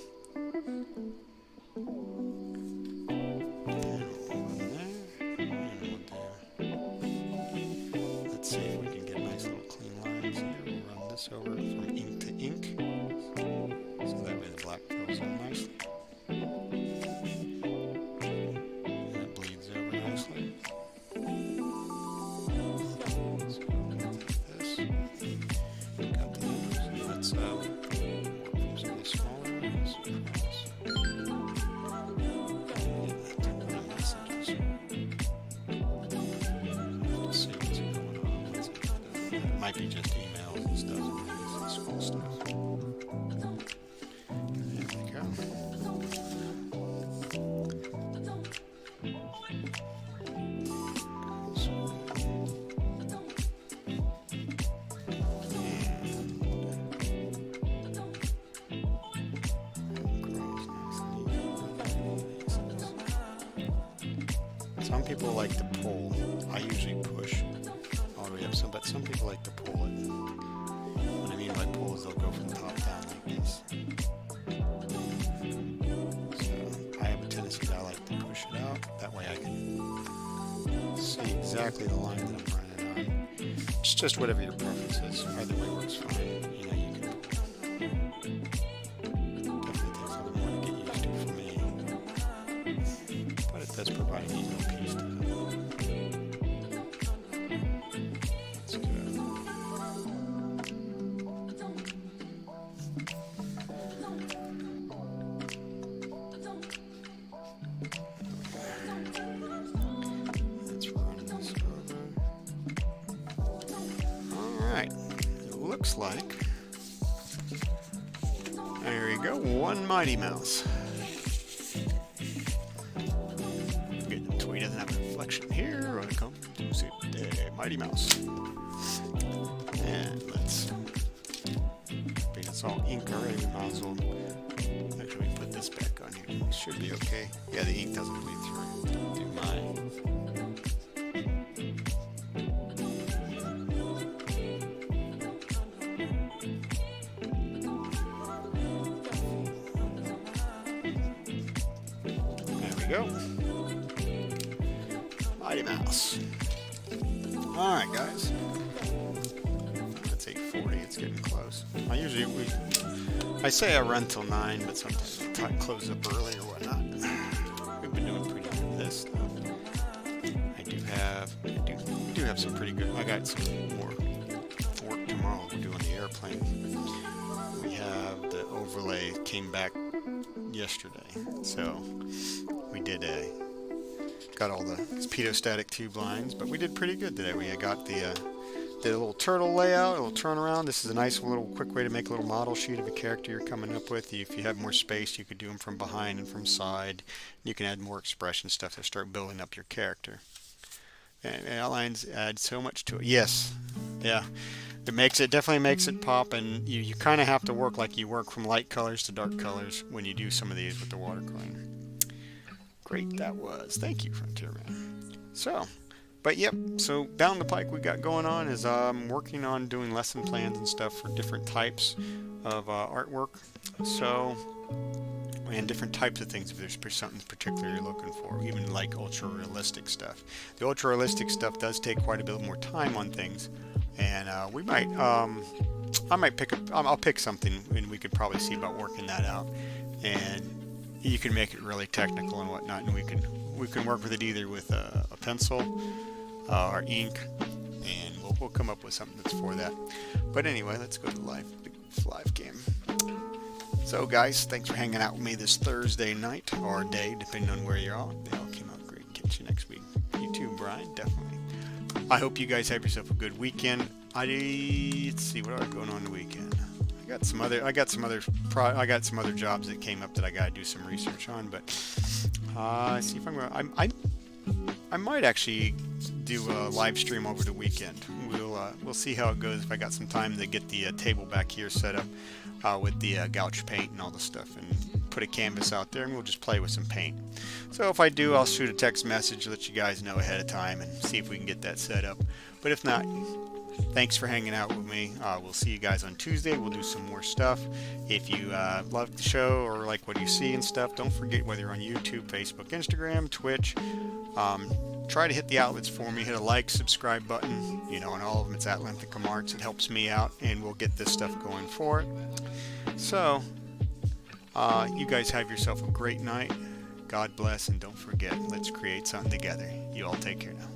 Let's see if we can get nice little clean lines here. We'll run this over from ink to ink. So that way the black fills in nicely. And it bleeds over nicely. So this. Got the nose. Let's work from some of the smaller ones across. It might be just emails and stuff, and maybe some school stuff. There we go. Some people like to pull. I usually push all the way up some, but some people like to pull it. What I mean by pull is they'll go from the top down like this. So I have a tendency that I like to push it out. That way I can see exactly the line that I'm running on. It's just whatever your preference is. Either way works fine. You know, you can definitely takes a little more to get used to for me. But it does provide an easy little piece to it. That's good. Let's run this over. Alright. It looks like. There we go. One Mighty Mouse. He doesn't have a reflection here. When it comes to see the Mighty Mouse. And let's. Being it's all ink already, we might as well actually put this back on here. It should be okay. Yeah, the ink doesn't bleed through. Do mine. There we go. Mighty Mouse. Alright guys. That's 8:40, it's getting close. I say I run till 9, but sometimes I'll try to close up early or whatnot. We've been doing pretty good with this stuff. We do have some pretty good, I got some more work tomorrow. We're doing the airplane. We have the overlay came back yesterday. So we did got all the pedostatic tube lines, but we did pretty good today. We got did a little turtle layout, a little turnaround. This is a nice little quick way to make a little model sheet of a character you're coming up with. If you have more space, you could do them from behind and from side. You can add more expression stuff to start building up your character. And outlines add so much to it. Yes, yeah, it definitely makes it pop, and you kind of have to work like you work from light colors to dark colors when you do some of these with the watercolor. Great that was. Thank you, Frontier Man. So, but yep, so down the pike we got going on is working on doing lesson plans and stuff for different types of artwork. So, and different types of things if there's something particular you're looking for, even like ultra-realistic stuff. The ultra-realistic stuff does take quite a bit more time on things, and we might, I might I'll pick something, and we could probably see about working that out. And you can make it really technical and whatnot, and we can work with it either with a pencil or ink, and we'll come up with something that's for that. But anyway, let's go to the live game. So guys, thanks for hanging out with me this Thursday night or day, depending on where you're at. They all came out great. Catch you next week. You too, Brian, definitely. I hope you guys have yourself a good weekend. let's see, what are going on the weekend? I got some other jobs that came up that I gotta do some research on, but see if I'm gonna. I might actually do a live stream over the weekend. We'll see how it goes if I got some time to get the table back here set up with the gouache paint and all the stuff, and put a canvas out there, and we'll just play with some paint. So if I do, I'll shoot a text message, let you guys know ahead of time, and see if we can get that set up. But if not, thanks for hanging out with me. We'll see you guys on Tuesday. We'll do some more stuff. If you love the show or like what you see and stuff, don't forget, whether you're on YouTube, Facebook, Instagram, Twitch, try to hit the outlets for me. Hit a like, subscribe button. You know, on all of them, it's at Lenthicum Arts. It helps me out, and we'll get this stuff going for it. So, you guys have yourself a great night. God bless, and don't forget, let's create something together. You all take care now.